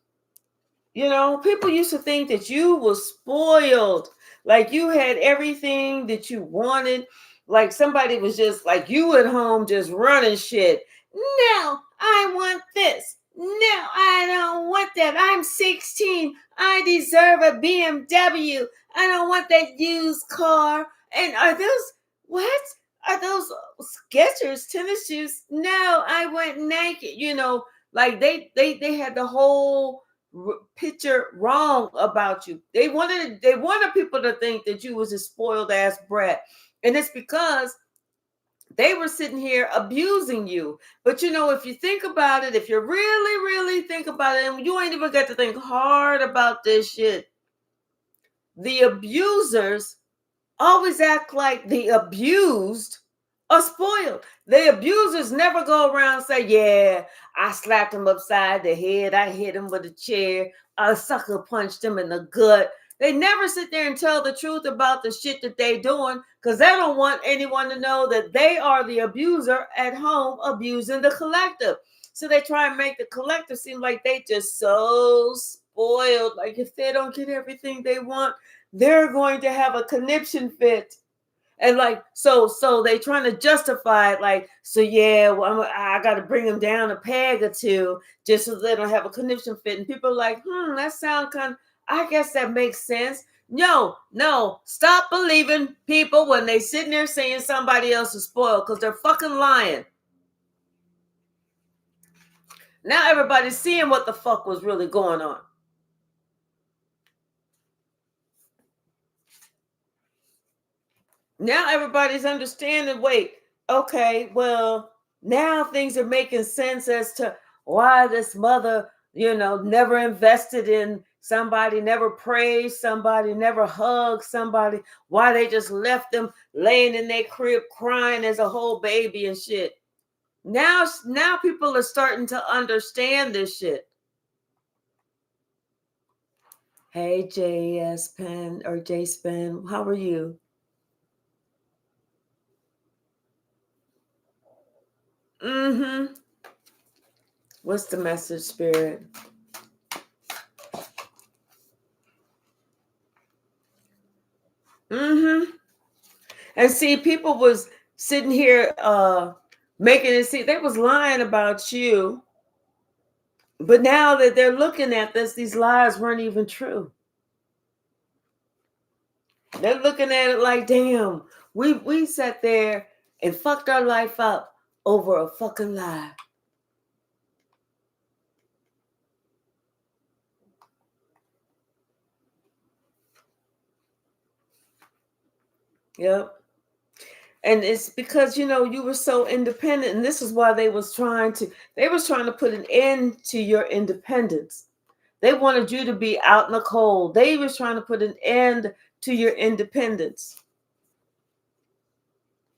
People used to think that you were spoiled, like you had everything that you wanted, like somebody was just like you at home just running shit. No, I want this. No, I don't want that. I'm 16. I deserve a BMW. I don't want that used car. And are those what? Are those Skechers tennis shoes? No, I went naked. Like they had the whole picture wrong about you. They wanted people to think that you was a spoiled ass brat, and it's because they were sitting here abusing you. But if you think about it, if you really, really think about it, and you ain't even got to think hard about this shit, the abusers always act like the abused are spoiled. The abusers never go around and say, yeah, I slapped him upside the head. I hit him with a chair. I sucker punched him in the gut. They never sit there and tell the truth about the shit that they doing because they don't want anyone to know that they are the abuser at home abusing the collective. So they try and make the collective seem like they just so spoiled. Like if they don't get everything they want, they're going to have a conniption fit. And so they trying to justify it, like, so yeah, well, I got to bring them down a peg or two just so they don't have a conniption fit. And people are like, that sounds I guess that makes sense. No, stop believing people when they sitting there saying somebody else is spoiled because they're fucking lying. Now everybody's seeing what the fuck was really going on. Now everybody's understanding, wait, okay, well, now things are making sense as to why this mother, never invested in somebody, never praised somebody, never hugged somebody, why they just left them laying in their crib crying as a whole baby and shit. Now people are starting to understand this shit. Hey, JS Pen or J Spen, how are you? What's the message, Spirit? Mm-hmm. And see, people was sitting here making it see they was lying about you. But now that they're looking at this, these lies weren't even true. They're looking at it like, damn, we sat there and fucked our life up over a fucking lie. Yep. And it's because you were so independent, and this is why they was trying to put an end to your independence. They wanted you to be out in the cold. They was trying to put an end to your independence.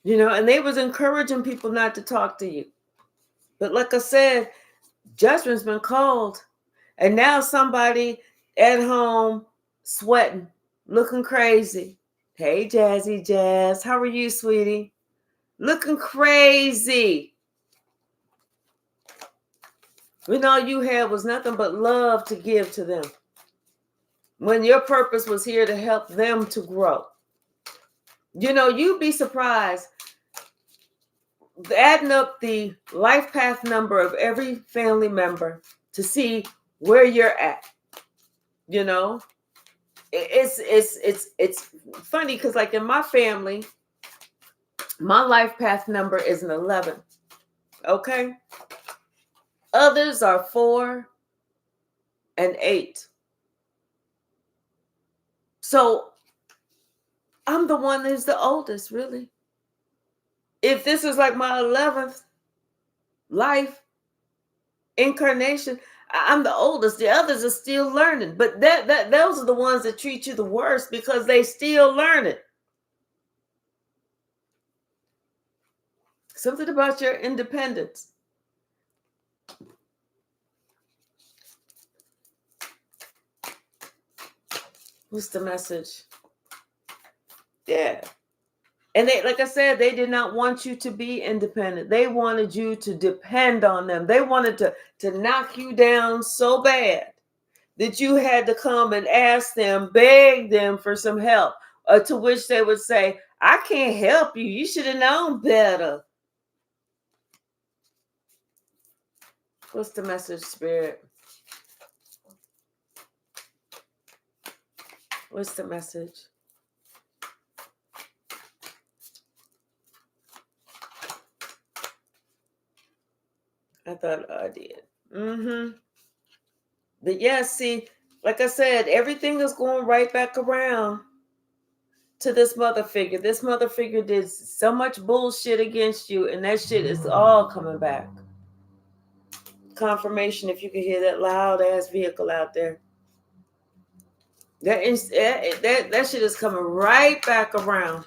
And they was encouraging people not to talk to you. But like I said, judgment's been called. And now somebody at home sweating, looking crazy. Hey, Jazzy Jazz, how are you, sweetie? Looking crazy. When all you had was nothing but love to give to them. When your purpose was here to help them to grow. You'd be surprised. Adding up the life path number of every family member to see where you're at. It's funny because like in my family, my life path number is an 11. Okay. Others are 4 and 8. So I'm the one that's the oldest, really. If this is like my 11th life incarnation, I'm the oldest. The others are still learning. But those are the ones that treat you the worst because they still learning. Something about your independence. What's the message? Yeah. And they, like I said, they did not want you to be independent. They wanted you to depend on them. They wanted to knock you down so bad that you had to come and ask them, beg them for some help. To which they would say, I can't help you. You should have known better. What's the message, Spirit? What's the message? I thought I did. Mm-hmm. But yeah, see, like I said, everything is going right back around to this mother figure. This mother figure did so much bullshit against you, and that shit is all coming back. Confirmation if you can hear that loud ass vehicle out there. That shit is coming right back around.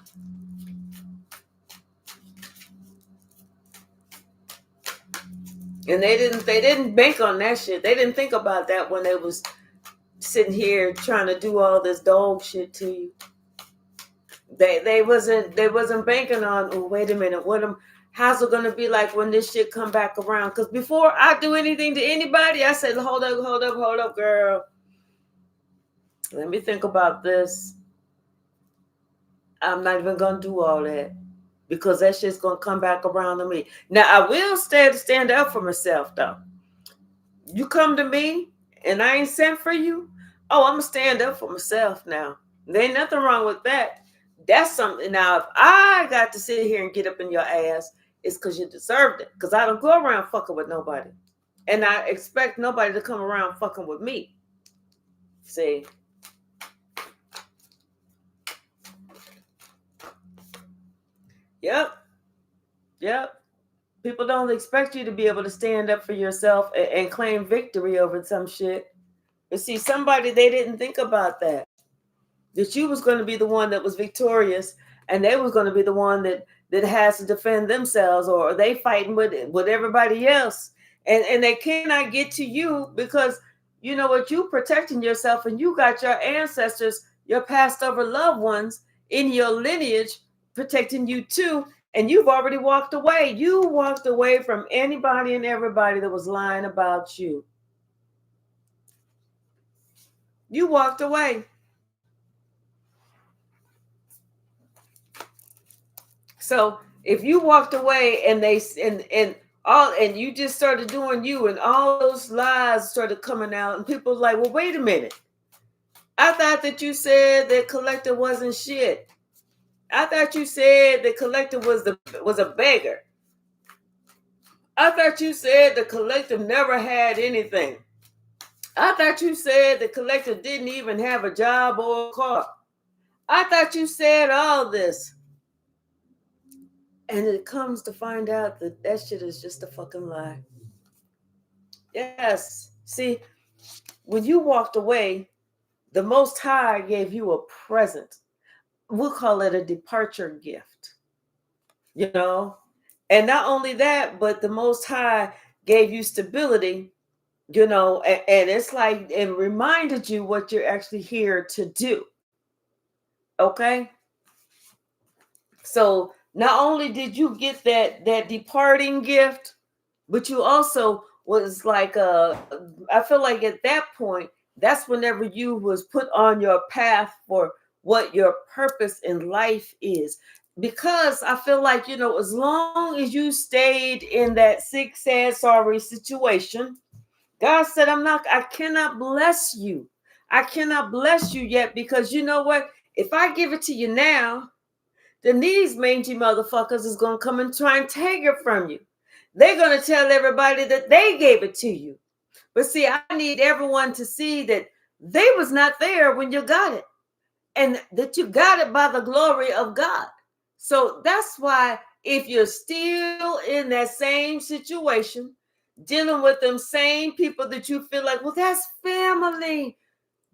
And they didn't bank on that shit. They didn't think about that when they was sitting here trying to do all this dog shit to you. They wasn't banking on, oh, wait a minute, how's it gonna be like when this shit come back around? Because before I do anything to anybody, I said, hold up, girl. Let me think about this. I'm not even gonna do all that because that shit's gonna come back around to me. Now I will stand up for myself though. You come to me and I ain't sent for you. Oh, I'm gonna stand up for myself now. There ain't nothing wrong with that. That's something. Now, if I got to sit here and get up in your ass, it's because you deserved it. Because I don't go around fucking with nobody. And I expect nobody to come around fucking with me. See? Yep. People don't expect you to be able to stand up for yourself and claim victory over some shit. But see, they didn't think about that. That you was going to be the one that was victorious, and they was going to be the one that has to defend themselves, or they fighting with everybody else, and they cannot get to you because you know what, you protecting yourself, and you got your ancestors, your passed over loved ones in your lineage protecting you too, and you've already walked away. You walked away from anybody and everybody that was lying about you. You walked away. So if you walked away and they and all and you just started doing you and all those lies started coming out and people were like, well, wait a minute. I thought that you said that collector wasn't shit. I thought you said the collector was a beggar. I thought you said the collector never had anything. I thought you said the collector didn't even have a job or a car. I thought you said all this. And it comes to find out that that shit is just a fucking lie. Yes. See, when you walked away, the Most High gave you a present. We'll call it a departure gift. You know? And not only that, but the Most High gave you stability, you know, and it's like, and reminded you what you're actually here to do. Okay? So not only did you get that departing gift, but you also was like I feel like at that point, that's whenever you was put on your path for what your purpose in life is. Because I feel like, you know, as long as you stayed in that sick, sad, sorry situation, God said, I cannot bless you. I cannot bless you yet because you know what? If I give it to you now, then these mangy motherfuckers is going to come and try and take it from you. They're going to tell everybody that they gave it to you. But see, I need everyone to see that they was not there when you got it and that you got it by the glory of God. So that's why if you're still in that same situation, dealing with them same people that you feel like, well, that's family.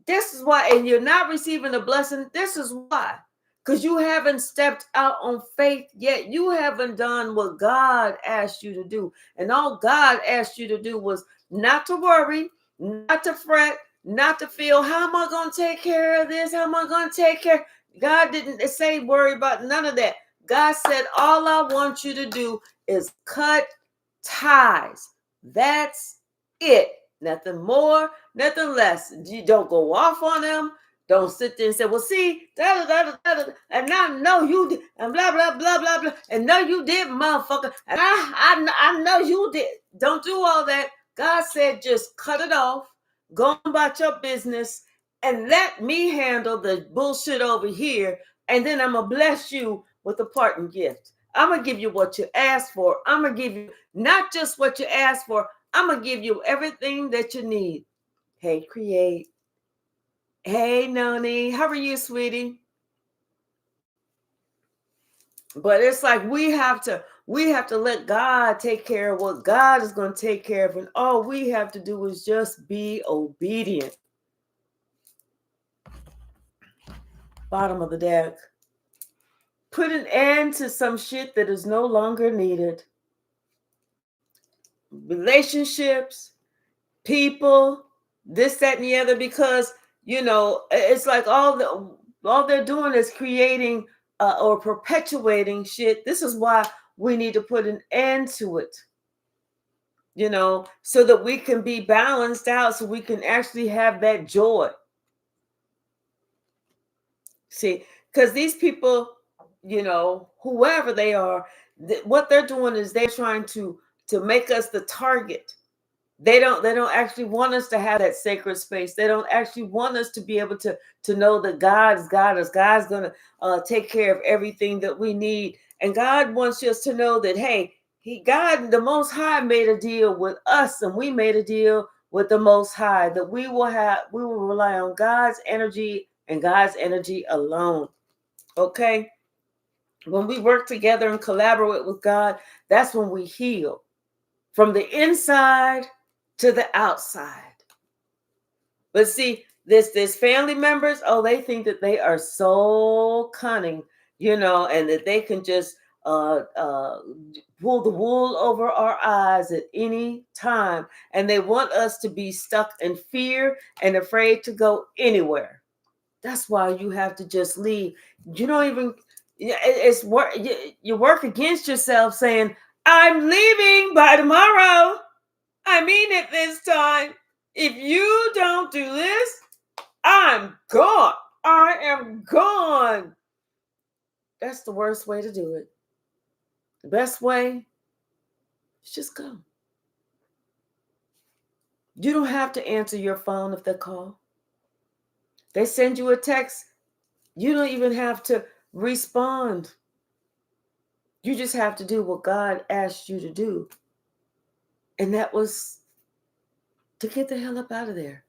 This is why, and you're not receiving the blessing. This is why. Because you haven't stepped out on faith yet. You haven't done what God asked you to do. And all God asked you to do was not to worry, not to fret, not to feel, how am I going to take care of this? How am I going to take care? God didn't say worry about none of that. God said, all I want you to do is cut ties. That's it. Nothing more, nothing less. You don't go off on them. Don't sit there and say, well, see, and I know you did, and blah, blah, blah, blah, blah. And no, you did, motherfucker. And I know you did. Don't do all that. God said, just cut it off. Go about your business and let me handle the bullshit over here. And then I'm going to bless you with a parting gift. I'm going to give you what you asked for. I'm going to give you not just what you asked for. I'm going to give you everything that you need. Hey, Create. Hey, Noni. How are you, sweetie? But it's like we have to let God take care of what God is going to take care of. And all we have to do is just be obedient. Bottom of the deck. Put an end to some shit that is no longer needed. Relationships, people, this, that, and the other, because, you know, it's like all they're doing is creating or perpetuating shit. This is why we need to put an end to it, you know, so that we can be balanced out, so we can actually have that joy. See, because these people, you know, whoever they are, what they're doing is they're trying to make us the target. They don't actually want us to have that sacred space. They don't actually want us to be able to know that God's got us. God's going to take care of everything that we need. And God wants us to know that, hey, God, the Most High, made a deal with us, and we made a deal with the Most High that we will rely on God's energy and God's energy alone. Okay? When we work together and collaborate with God, that's when we heal from the inside to the outside. But see, this family members, oh, they think that they are so cunning, you know, and that they can just pull the wool over our eyes at any time. And they want us to be stuck in fear and afraid to go anywhere. That's why you have to just leave. You don't even, it's work. You work against yourself saying, I'm leaving by tomorrow. I mean it this time. If you don't do this, I'm gone. I am gone. That's the worst way to do it. The best way is just go. You don't have to answer your phone if they call. They send you a text. You don't even have to respond. You just have to do what God asked you to do. And that was to get the hell up out of there.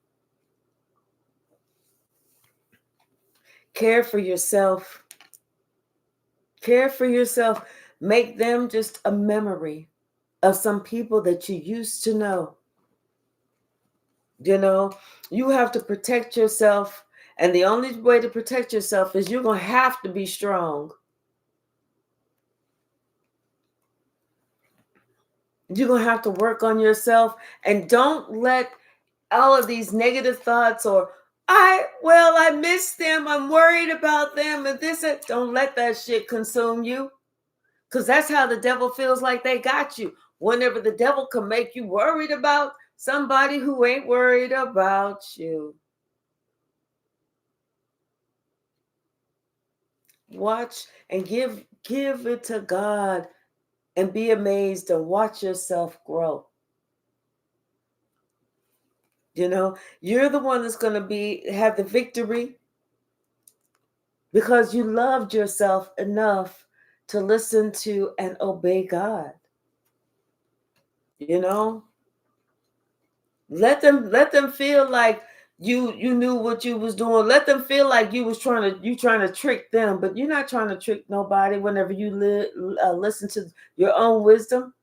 Care for yourself. Care for yourself. Make them just a memory of some people that you used to know. You know, you have to protect yourself. And the only way to protect yourself is you're going to have to be strong. You're going to have to work on yourself. And don't let all of these negative thoughts or, I miss them. I'm worried about them. And this, don't let that shit consume you. Because that's how the devil feels like they got you. Whenever the devil can make you worried about somebody who ain't worried about you. Watch and give it to God and be amazed and watch yourself grow. You know, you're the one that's going to have the victory because you loved yourself enough to listen to and obey God. You know, let them feel like you knew what you was doing. Let them feel like you trying to trick them, but you're not trying to trick nobody. Whenever you listen to your own wisdom,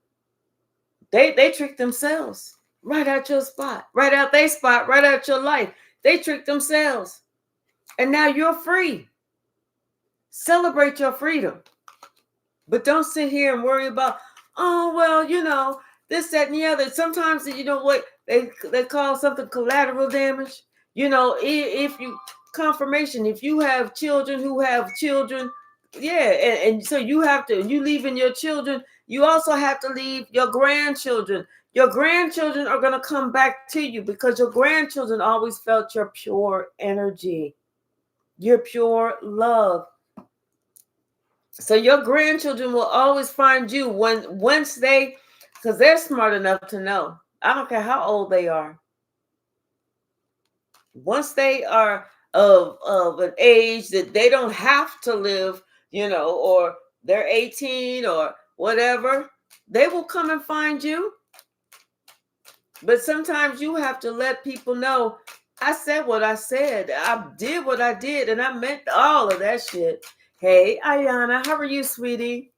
they trick themselves right out your spot, right out their spot, right out your life. They trick themselves, and now you're free. Celebrate your freedom, but don't sit here and worry about, oh well, this, that, and the other. Sometimes you know what they call something collateral damage. You know, if you confirmation, if you have children who have children, yeah, and so you leaving your children, you also have to leave your grandchildren. Your grandchildren are going to come back to you because your grandchildren always felt your pure energy, your pure love. So your grandchildren will always find you because they're smart enough to know. I don't care how old they are. Once they are of an age that they don't have to live, or they're 18 or whatever, they will come and find you. But sometimes you have to let people know, I said what I said. I did what I did, and I meant all of that shit. Hey, Ayana, how are you, sweetie?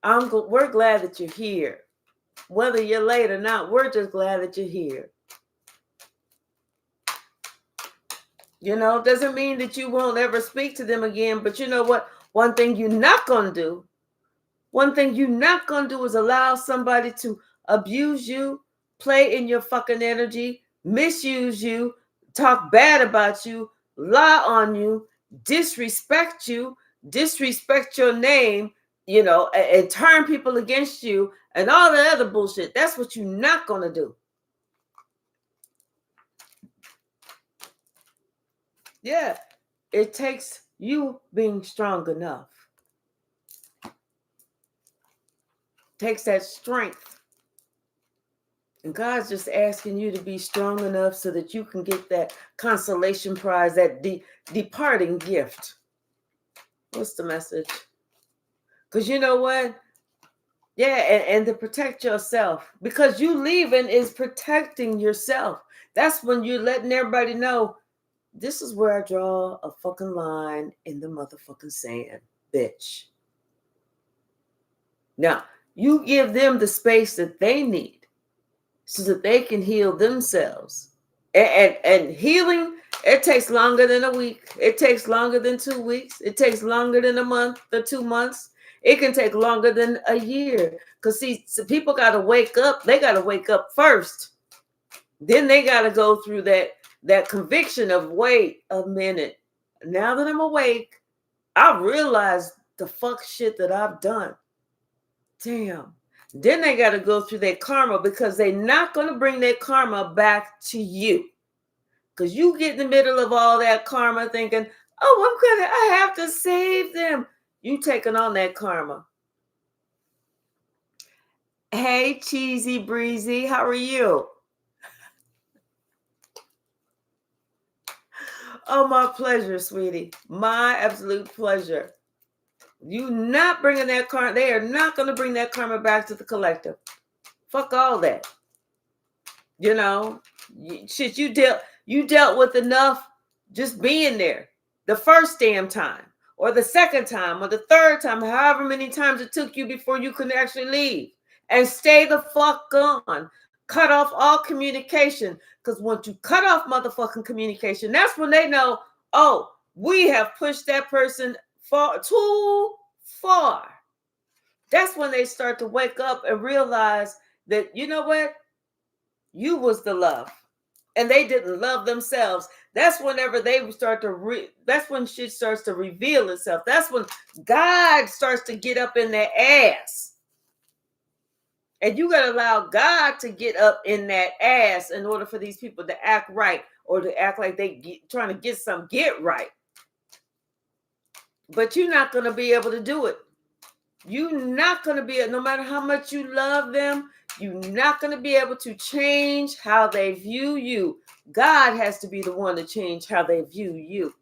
We're glad that you're here. Whether you're late or not, we're just glad that you're here. It doesn't mean that you won't ever speak to them again, but you know what? One thing you're not going to do is allow somebody to abuse you, play in your fucking energy, misuse you, talk bad about you, lie on you, disrespect your name, and turn people against you and all the other bullshit. That's what you're not going to do. Yeah, it takes you being strong enough. Takes that strength. And God's just asking you to be strong enough so that you can get that consolation prize, that departing gift. What's the message? Because you know what? Yeah, and to protect yourself. Because you leaving is protecting yourself. That's when you're letting everybody know, this is where I draw a fucking line in the motherfucking sand, bitch. Now, you give them the space that they need so that they can heal themselves. And healing, it takes longer than a week. It takes longer than 2 weeks. It takes longer than a month or 2 months. It can take longer than a year. Because, see, so people got to wake up. They got to wake up first. Then they got to go through that conviction of, wait a minute. Now that I'm awake, I realize the fuck shit that I've done. Damn. Then they got to go through their karma, because they're not going to bring their karma back to you. Because you get in the middle of all that karma thinking, oh, I have to save them. You taking on that karma. Hey, Cheesy Breezy, how are you? Oh, my pleasure, sweetie. My absolute pleasure. You not bringing that karma. They are not going to bring that karma back to the collective. Fuck all that. You know, shit. You dealt with enough just being there the first damn time, or the second time, or the third time, however many times it took you before you could actually leave, and stay the fuck gone. Cut off all communication, because once you cut off motherfucking communication, that's when they know, oh, we have pushed that person too far. That's when they start to wake up and realize that, you know what, you was the love, and they didn't love themselves. That's whenever they start to that's when shit starts to reveal itself. That's when God starts to get up in their ass. And you got to allow God to get up in that ass in order for these people to act right, or to act like they trying to get right. But you're not going to be able to do it. You're not going to be, no matter how much you love them, you're not going to be able to change how they view you. God has to be the one to change how they view you.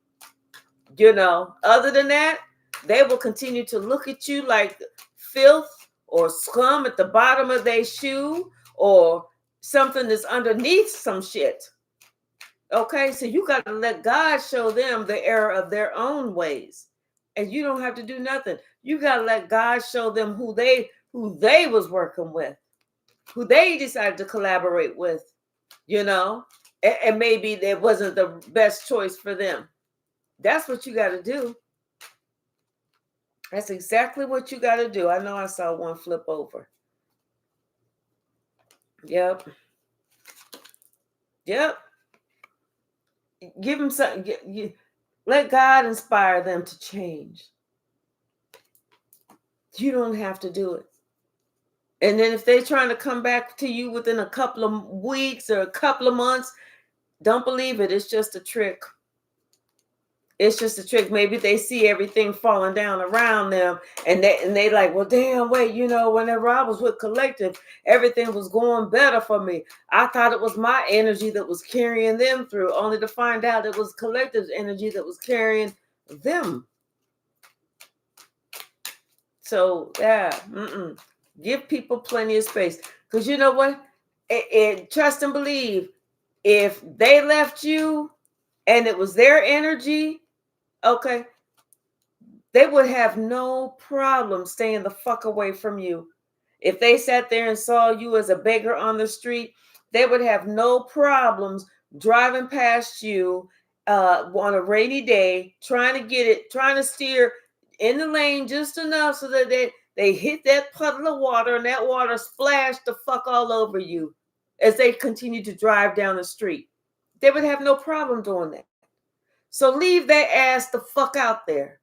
You know, other than that, they will continue to look at you like filth or scum at the bottom of their shoe, or something that's underneath some shit. Okay, so you got to let God show them the error of their own ways. And you don't have to do nothing. You got to let God show them who they was working with, who they decided to collaborate with, you know, and maybe that wasn't the best choice for them. That's what you got to do. That's exactly what you got to do. I know I saw one flip over. Yep. Give them something. Let God inspire them to change. You don't have to do it. And then if they're trying to come back to you within a couple of weeks or a couple of months, don't believe it. It's just a trick. It's just a trick. Maybe they see everything falling down around them, and they like, well, damn, wait, you know, whenever I was with Collective, everything was going better for me. I thought it was my energy that was carrying them through, only to find out it was Collective's energy that was carrying them. So, yeah, give people plenty of space. Because you know what? Trust and believe, if they left you and it was their energy, okay, they would have no problem staying the fuck away from you. If they sat there and saw you as a beggar on the street, they would have no problems driving past you on a rainy day, trying to steer in the lane just enough so that they hit that puddle of water, and that water splashed the fuck all over you as they continue to drive down the street. They would have no problem doing that. So leave that ass the fuck out there.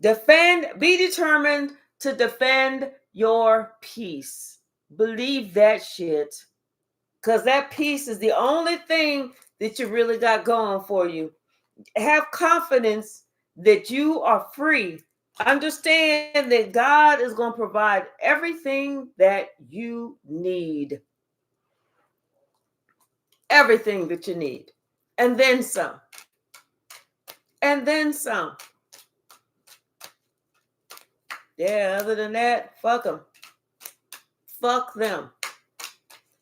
Be determined to defend your peace. Believe that shit. Because that peace is the only thing that you really got going for you. Have confidence that you are free. Understand that God is going to provide everything that you need. Everything that you need. And then some. And then some. Yeah, other than that, fuck them. Fuck them.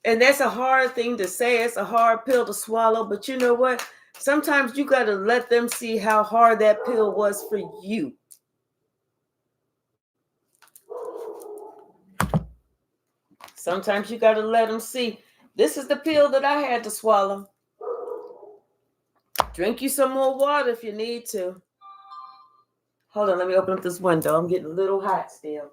And that's a hard thing to say. It's a hard pill to swallow. But you know what? Sometimes you got to let them see how hard that pill was for you. Sometimes you got to let them see, this is the pill that I had to swallow. Drink you some more water if you need to. Hold on, let me open up this window. I'm getting a little hot still.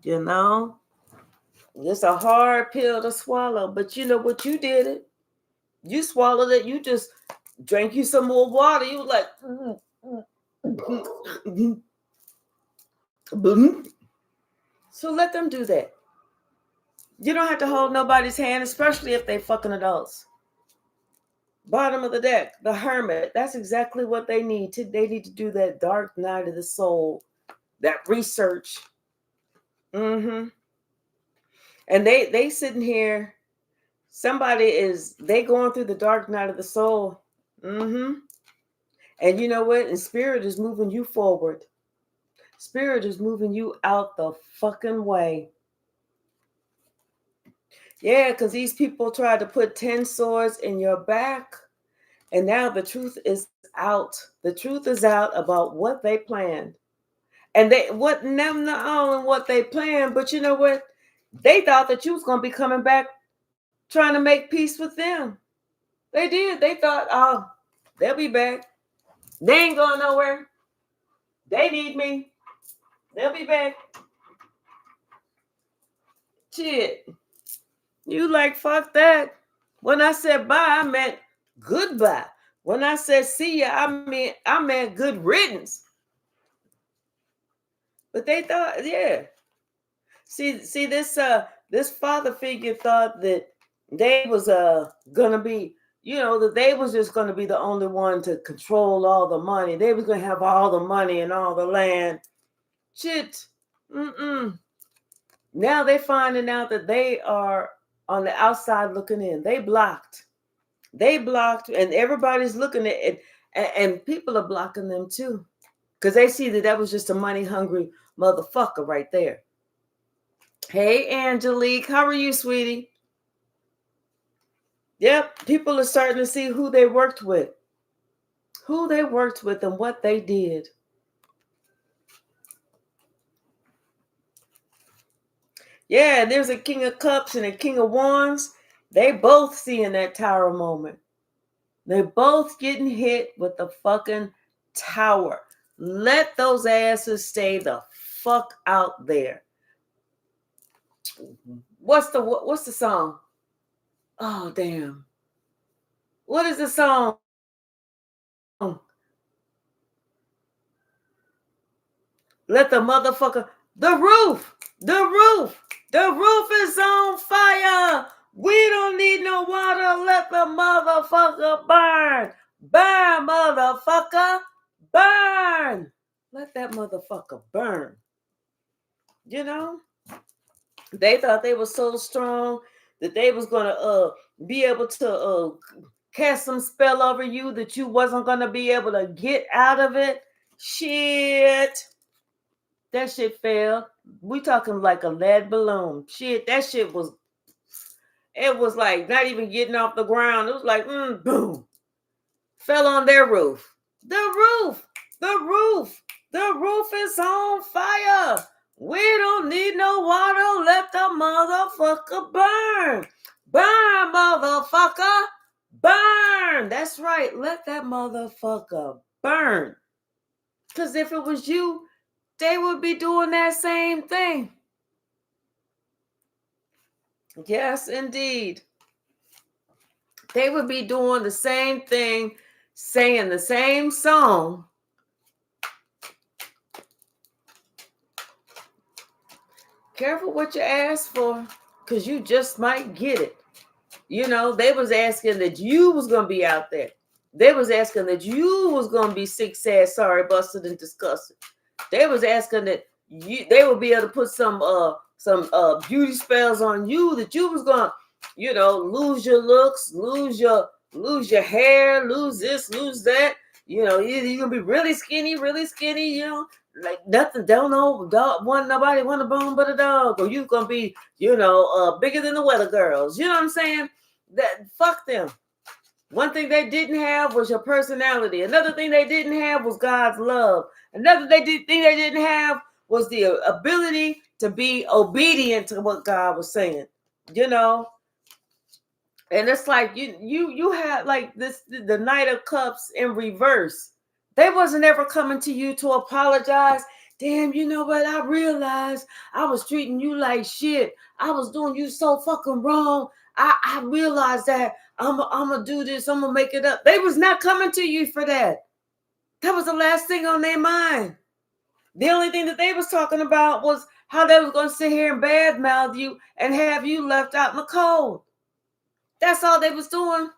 You know, it's a hard pill to swallow, but you know what? You did it. You swallowed it. You just drank you some more water. You were like, so let them do that. You don't have to hold nobody's hand, especially if they fucking adults. Bottom of the deck, the hermit. That's exactly what they need. They need to do that dark night of the soul, that research. Mm-hmm. And they sitting here. They going through the dark night of the soul. Mm-hmm. And you know what? And spirit is moving you forward. Spirit is moving you out the fucking way. Yeah, because these people tried to put 10 swords in your back. And now the truth is out. The truth is out about what they planned. And they what not only what they planned, but you know what? They thought that you was gonna be coming back trying to make peace with them. They did. They thought, oh, they'll be back. They ain't going nowhere. They need me. They'll be back. Shit. You like fuck that. When I said bye, I meant goodbye. When I said see ya, I meant good riddance. But they thought, yeah. See this father figure thought that they was gonna be, that they was just gonna be the only one to control all the money. They was gonna have all the money and all the land. Shit. Mm-mm. Now they finding out that they are on the outside looking in. They blocked, and everybody's looking at it, and people are blocking them too, because they see that was just a money hungry motherfucker right there. Hey, Angelique, how are you, sweetie? Yep, people are starting to see who they worked with, and what they did. Yeah, there's a King of Cups and a King of Wands. They both seeing that tower moment. They're both getting hit with the fucking tower. Let those asses stay the fuck out there. What's the song? Oh damn. What is the song? Let the motherfucker the roof is on fire. We don't need no water. Let the motherfucker burn. Burn, motherfucker. Burn. Let that motherfucker burn. They thought they were so strong that they was gonna be able to cast some spell over you that you wasn't gonna be able to get out of it. Shit. That shit failed. We talking like a lead balloon. Shit, that shit was, it was like not even getting off the ground. It was like, boom. Fell on their roof. The roof is on fire. We don't need no water. Let the motherfucker burn. Burn, motherfucker. Burn. That's right. Let that motherfucker burn. Because if it was you, they would be doing that same thing. Yes, indeed. They would be doing the same thing, saying the same song. Careful what you ask for, because you just might get it. They was asking that you was going to be out there. They was asking that you was going to be sick, sad, sorry, busted, and disgusted. They was asking that they would be able to put some beauty spells on you, that you was going to, lose your looks, lose your hair, lose this, lose that. You're going to be really skinny, like nothing, nobody want a bone but a dog, or you going to be, bigger than the weather girls. You know what I'm saying? That fuck them. One thing they didn't have was your personality. Another thing they didn't have was God's love. Another thing they didn't have was the ability to be obedient to what God was saying. And it's like you had like this, the Knight of Cups in reverse. They wasn't ever coming to you to apologize. Damn, you know what? I realized I was treating you like shit. I was doing you so fucking wrong. I realized that I'm gonna do this. I'm gonna make it up. They was not coming to you for that. That was the last thing on their mind. The only thing that they was talking about was how they was going to sit here and badmouth you and have you left out in the cold. That's all they was doing.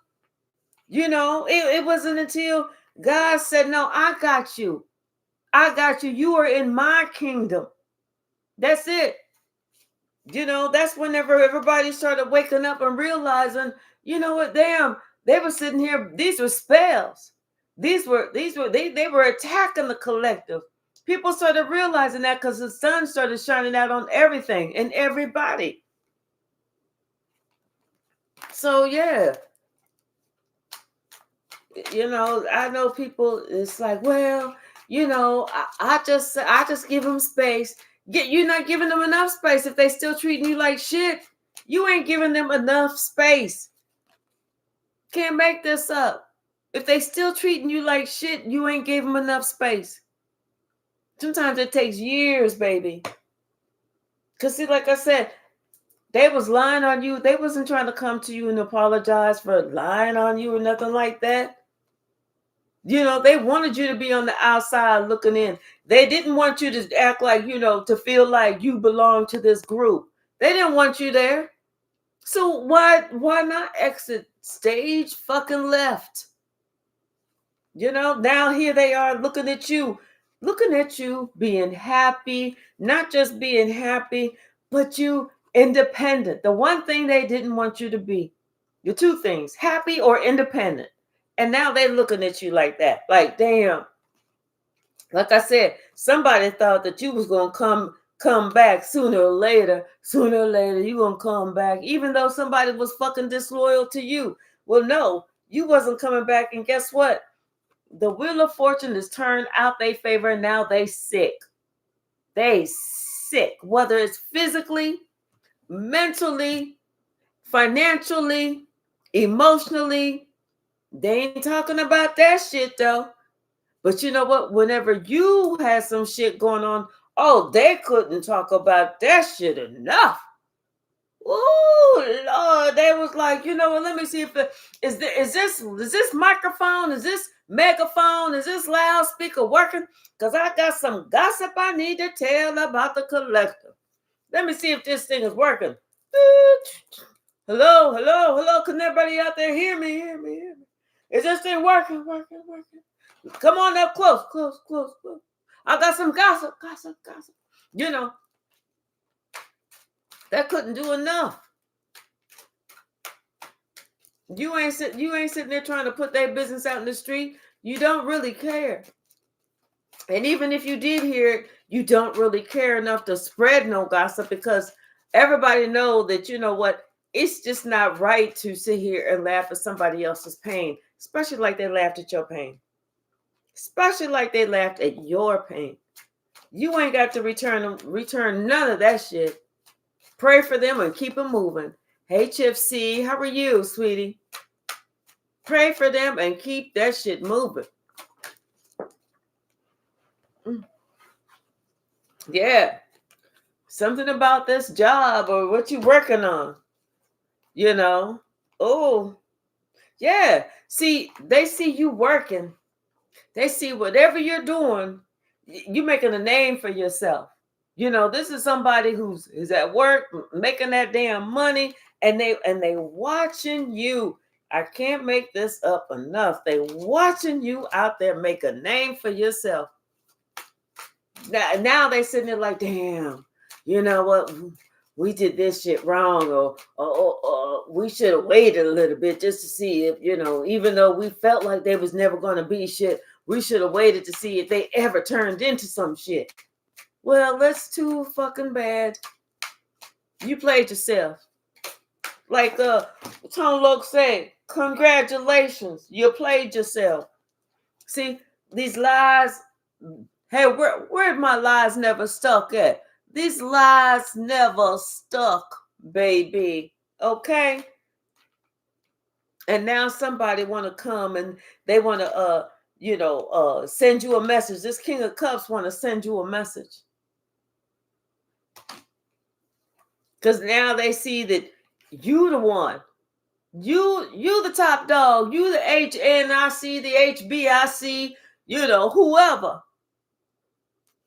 It wasn't until God said, no, I got you. I got you. You are in my kingdom. That's it. That's whenever everybody started waking up and realizing, you know what, damn, they were sitting here. These were spells. They were attacking the collective. People started realizing that because the sun started shining out on everything and everybody. So yeah, I know people. It's like, well, I just give them space. You're not giving them enough space if they still treating you like shit. You ain't giving them enough space. Can't make this up. If they still treating you like shit, you ain't gave them enough space. Sometimes it takes years, baby. Because see, like I said, they was lying on you. They wasn't trying to come to you and apologize for lying on you or nothing like that. They wanted you to be on the outside looking in. They didn't want you to act like, to feel like you belong to this group. They didn't want you there. So why not exit stage fucking left? Now here they are looking at you being happy, not just being happy, but you independent. The one thing they didn't want you to be, the two things, happy or independent. And now they're looking at you like that, like, damn. Like I said, somebody thought that you was going to come back sooner or later. Sooner or later, you going to come back, even though somebody was fucking disloyal to you. Well, no, you wasn't coming back. And guess what? The wheel of fortune is turned out their favor, and now they sick. They sick, whether it's physically, mentally, financially, emotionally. They ain't talking about that shit though. But you know what? Whenever you had some shit going on, they couldn't talk about that shit enough. Oh Lord, they was like, you know what? Let me see if is this microphone, is this megaphone, is this loudspeaker working? Because I got some gossip I need to tell about the collective. Let me see if this thing is working. Hello. Can everybody out there hear me? Hear me. Is this thing working? Come on up close. I got some gossip. That couldn't do enough. You ain't sitting there trying to put their business out in the street. You don't really care. And even if you did hear it, you don't really care enough to spread no gossip, because everybody know that, you know what, it's just not right to sit here and laugh at somebody else's pain, especially like they laughed at your pain. Especially like they laughed at your pain. You ain't got to return none of that shit. Pray for them and keep them moving. Hey, Hypsee, how are you, sweetie? Pray for them and keep that shit moving. Yeah. Something about this job or what you working on. Oh, yeah. See, they see you working. They see whatever you're doing, you making a name for yourself. This is somebody is at work making that damn money, and they watching you. I can't make this up enough. They watching you out there make a name for yourself. Now they sitting there like, damn, you know what? We did this shit wrong, or we should have waited a little bit just to see if, even though we felt like they was never going to be shit, we should have waited to see if they ever turned into some shit. Well, that's too fucking bad. You played yourself. Like Tone Loc said, congratulations, you played yourself. See, these lies, hey, where my lies never stuck at? These lies never stuck, baby. Okay? And now somebody want to come and they want to send you a message. This King of Cups want to send you a message. Because now they see that you the one. You the top dog. You the HNIC, the HBIC, whoever.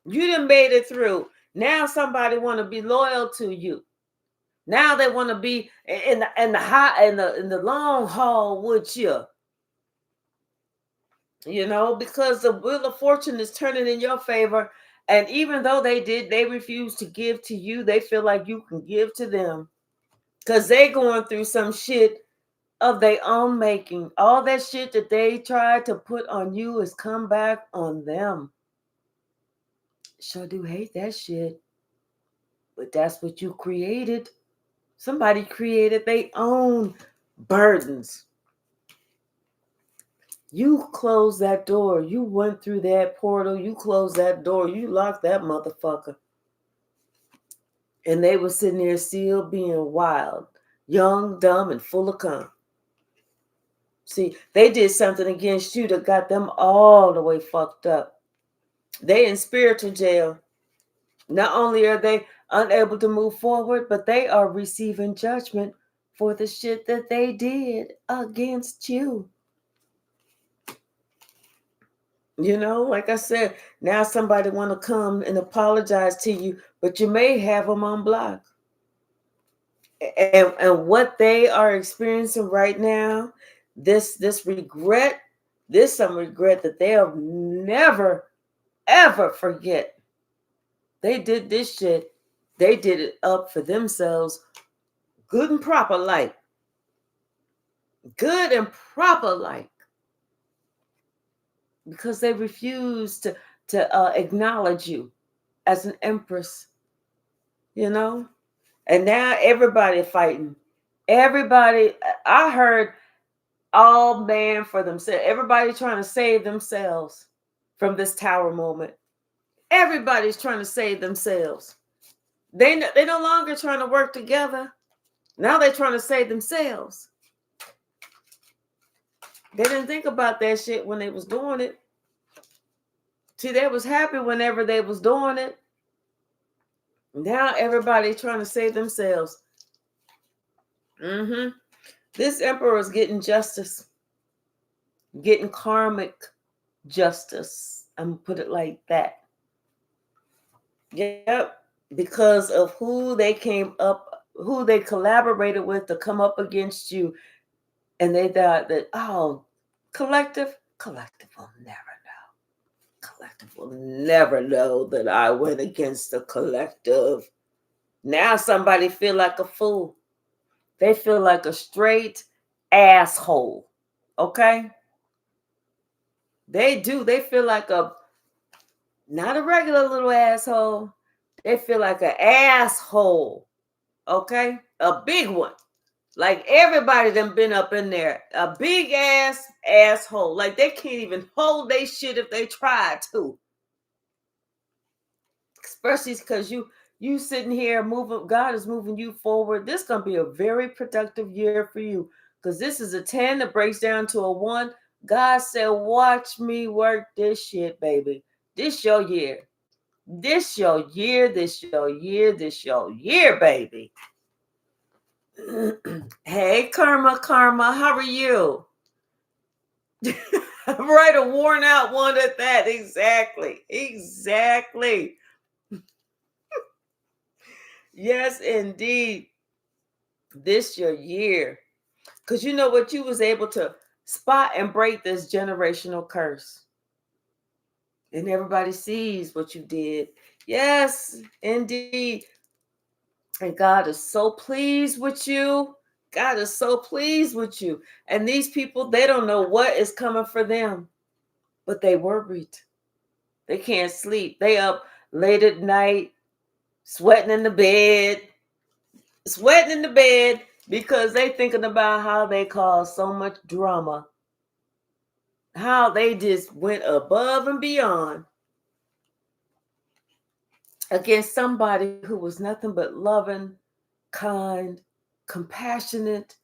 You done made it through. Now somebody want to be loyal to you. Now they want to be in the long haul with you. You know, because the wheel of fortune is turning in your favor. And even though they refuse to give to you, they feel like you can give to them. Because they going through some shit of their own making. All that shit that they tried to put on you has come back on them. Sure do hate that shit. But that's what you created. Somebody created their own burdens. You closed that door. You went through that portal. You closed that door. You locked that motherfucker. And they were sitting there still being wild, young, dumb, and full of cum. See, they did something against you that got them all the way fucked up. They in spiritual jail. Not only are they unable to move forward, but they are receiving judgment for the shit that they did against you. You know, like I said, now somebody want to come and apologize to you, but you may have them on block. And what they are experiencing right now, this regret, this some regret that they'll never ever forget. They did this shit. They did it up for themselves, good and proper like. Good and proper like. Because they refused to acknowledge you as an empress, you know? And now everybody fighting. Everybody, I heard all man for themselves. Everybody trying to save themselves from this tower moment. Everybody's trying to save themselves. They no longer trying to work together. Now they're trying to save themselves. They didn't think about that shit when they was doing it. See, they was happy whenever they was doing it. Now everybody trying to save themselves. This emperor is getting justice. Getting karmic justice. I'm gonna put it like that. Yep. Because of who they collaborated with to come up against you. And they thought that, collective will never know. Collective will never know that I went against the collective. Now somebody feel like a fool. They feel like a straight asshole. Okay? They do. They feel like not a regular little asshole. They feel like an asshole. Okay? A big one. Like everybody done been up in there. A big ass asshole. Like they can't even hold their shit if they try to. Especially because you sitting here moving, God is moving you forward. This is going to be a very productive year for you. Because this is a 10 that breaks down to a 1. God said, watch me work this shit, baby. This your year. This your year. This your year. This your year, baby. Hey, Karma, how are you? Right, a worn out one at that. Exactly. Yes, indeed. This your year. Because you know what? You was able to spot and break this generational curse. And everybody sees what you did. Yes, indeed. And God is so pleased with you. God is so pleased with you. And these people, they don't know what is coming for them. But they worried. They can't sleep. They up late at night, sweating in the bed. Because they thinking about how they caused so much drama. How they just went above and beyond against somebody who was nothing but loving, kind, compassionate,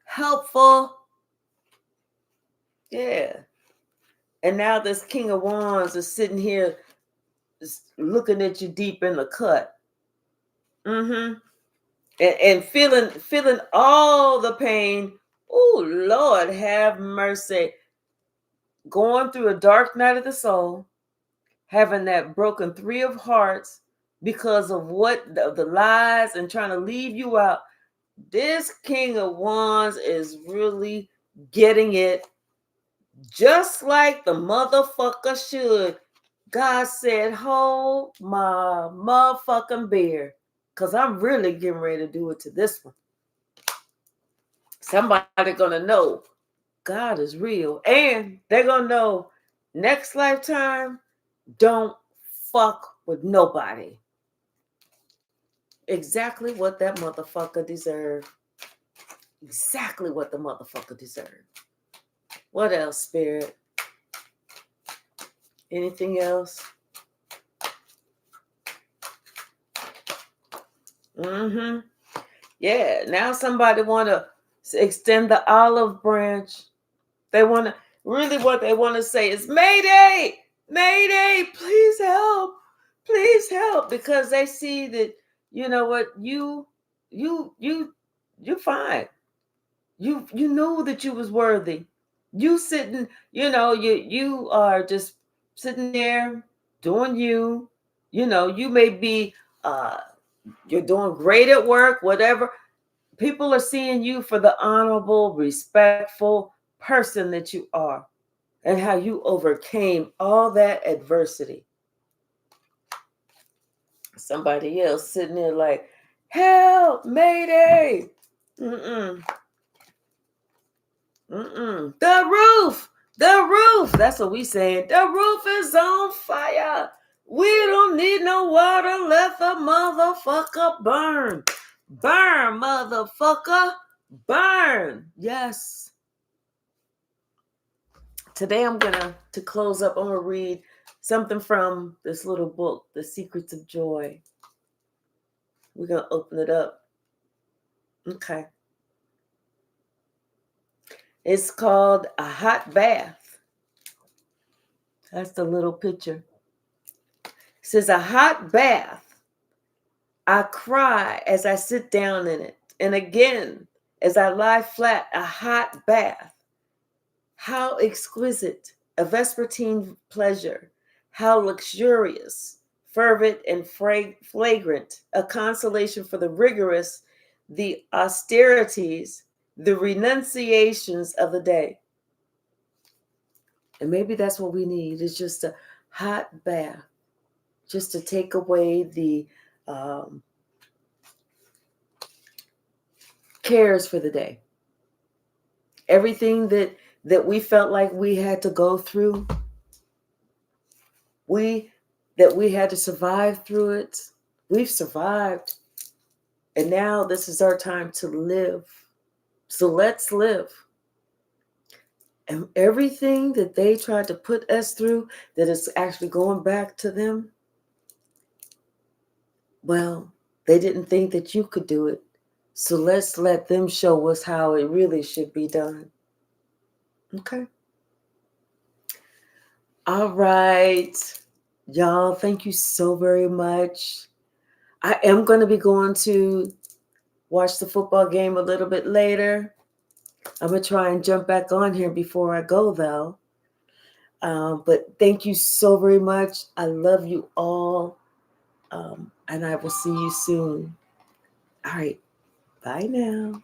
helpful. Yeah. And now this King of Wands is sitting here looking at you deep in the cut. And feeling all the pain. Oh, Lord, have mercy. Going through a dark night of the soul. having that broken 3 of hearts because of what the lies and trying to leave you out. This King of Wands is really getting it just like the motherfucker should. God said, hold my motherfucking beer, because I'm really getting ready to do it to this one. Somebody gonna know God is real, and they're gonna know next lifetime, don't fuck with nobody. Exactly what that motherfucker deserved. Exactly what the motherfucker deserved. What else, Spirit? Anything else? Yeah, now somebody want to extend the olive branch. They want to, really what they want to say is, Mayday! Mayday! Please help! Please help! Because they see that, you know what, you're fine. You knew that you was worthy. You sitting, you are just sitting there doing you. You may be you're doing great at work, whatever. People are seeing you for the honorable, respectful person that you are, and how you overcame all that adversity. Somebody else sitting there like, help, Mayday. The roof. That's what we saying. The roof is on fire. We don't need no water. Let the motherfucker burn. Burn, motherfucker. Burn. Yes. Today to close up, I'm going to read something from this little book, The Secrets of Joy. We're going to open it up. Okay. It's called A Hot Bath. That's the little picture. It says, a hot bath. I cry as I sit down in it. And again, as I lie flat, a hot bath. How exquisite, a vespertine pleasure. How luxurious, fervent and flagrant, a consolation for the rigorous, the austerities, the renunciations of the day. And maybe that's what we need, is just a hot bath, just to take away the cares for the day. Everything that we felt like we had to go through, that we had to survive through it, we've survived. And now this is our time to live. So let's live. And everything that they tried to put us through, that is actually going back to them, well, they didn't think that you could do it. So let's let them show us how it really should be done. Okay. All right. Y'all, thank you so very much. I am going to be going to watch the football game a little bit later. I'm going to try and jump back on here before I go, though. But thank you so very much. I love you all. And I will see you soon. All right. Bye now.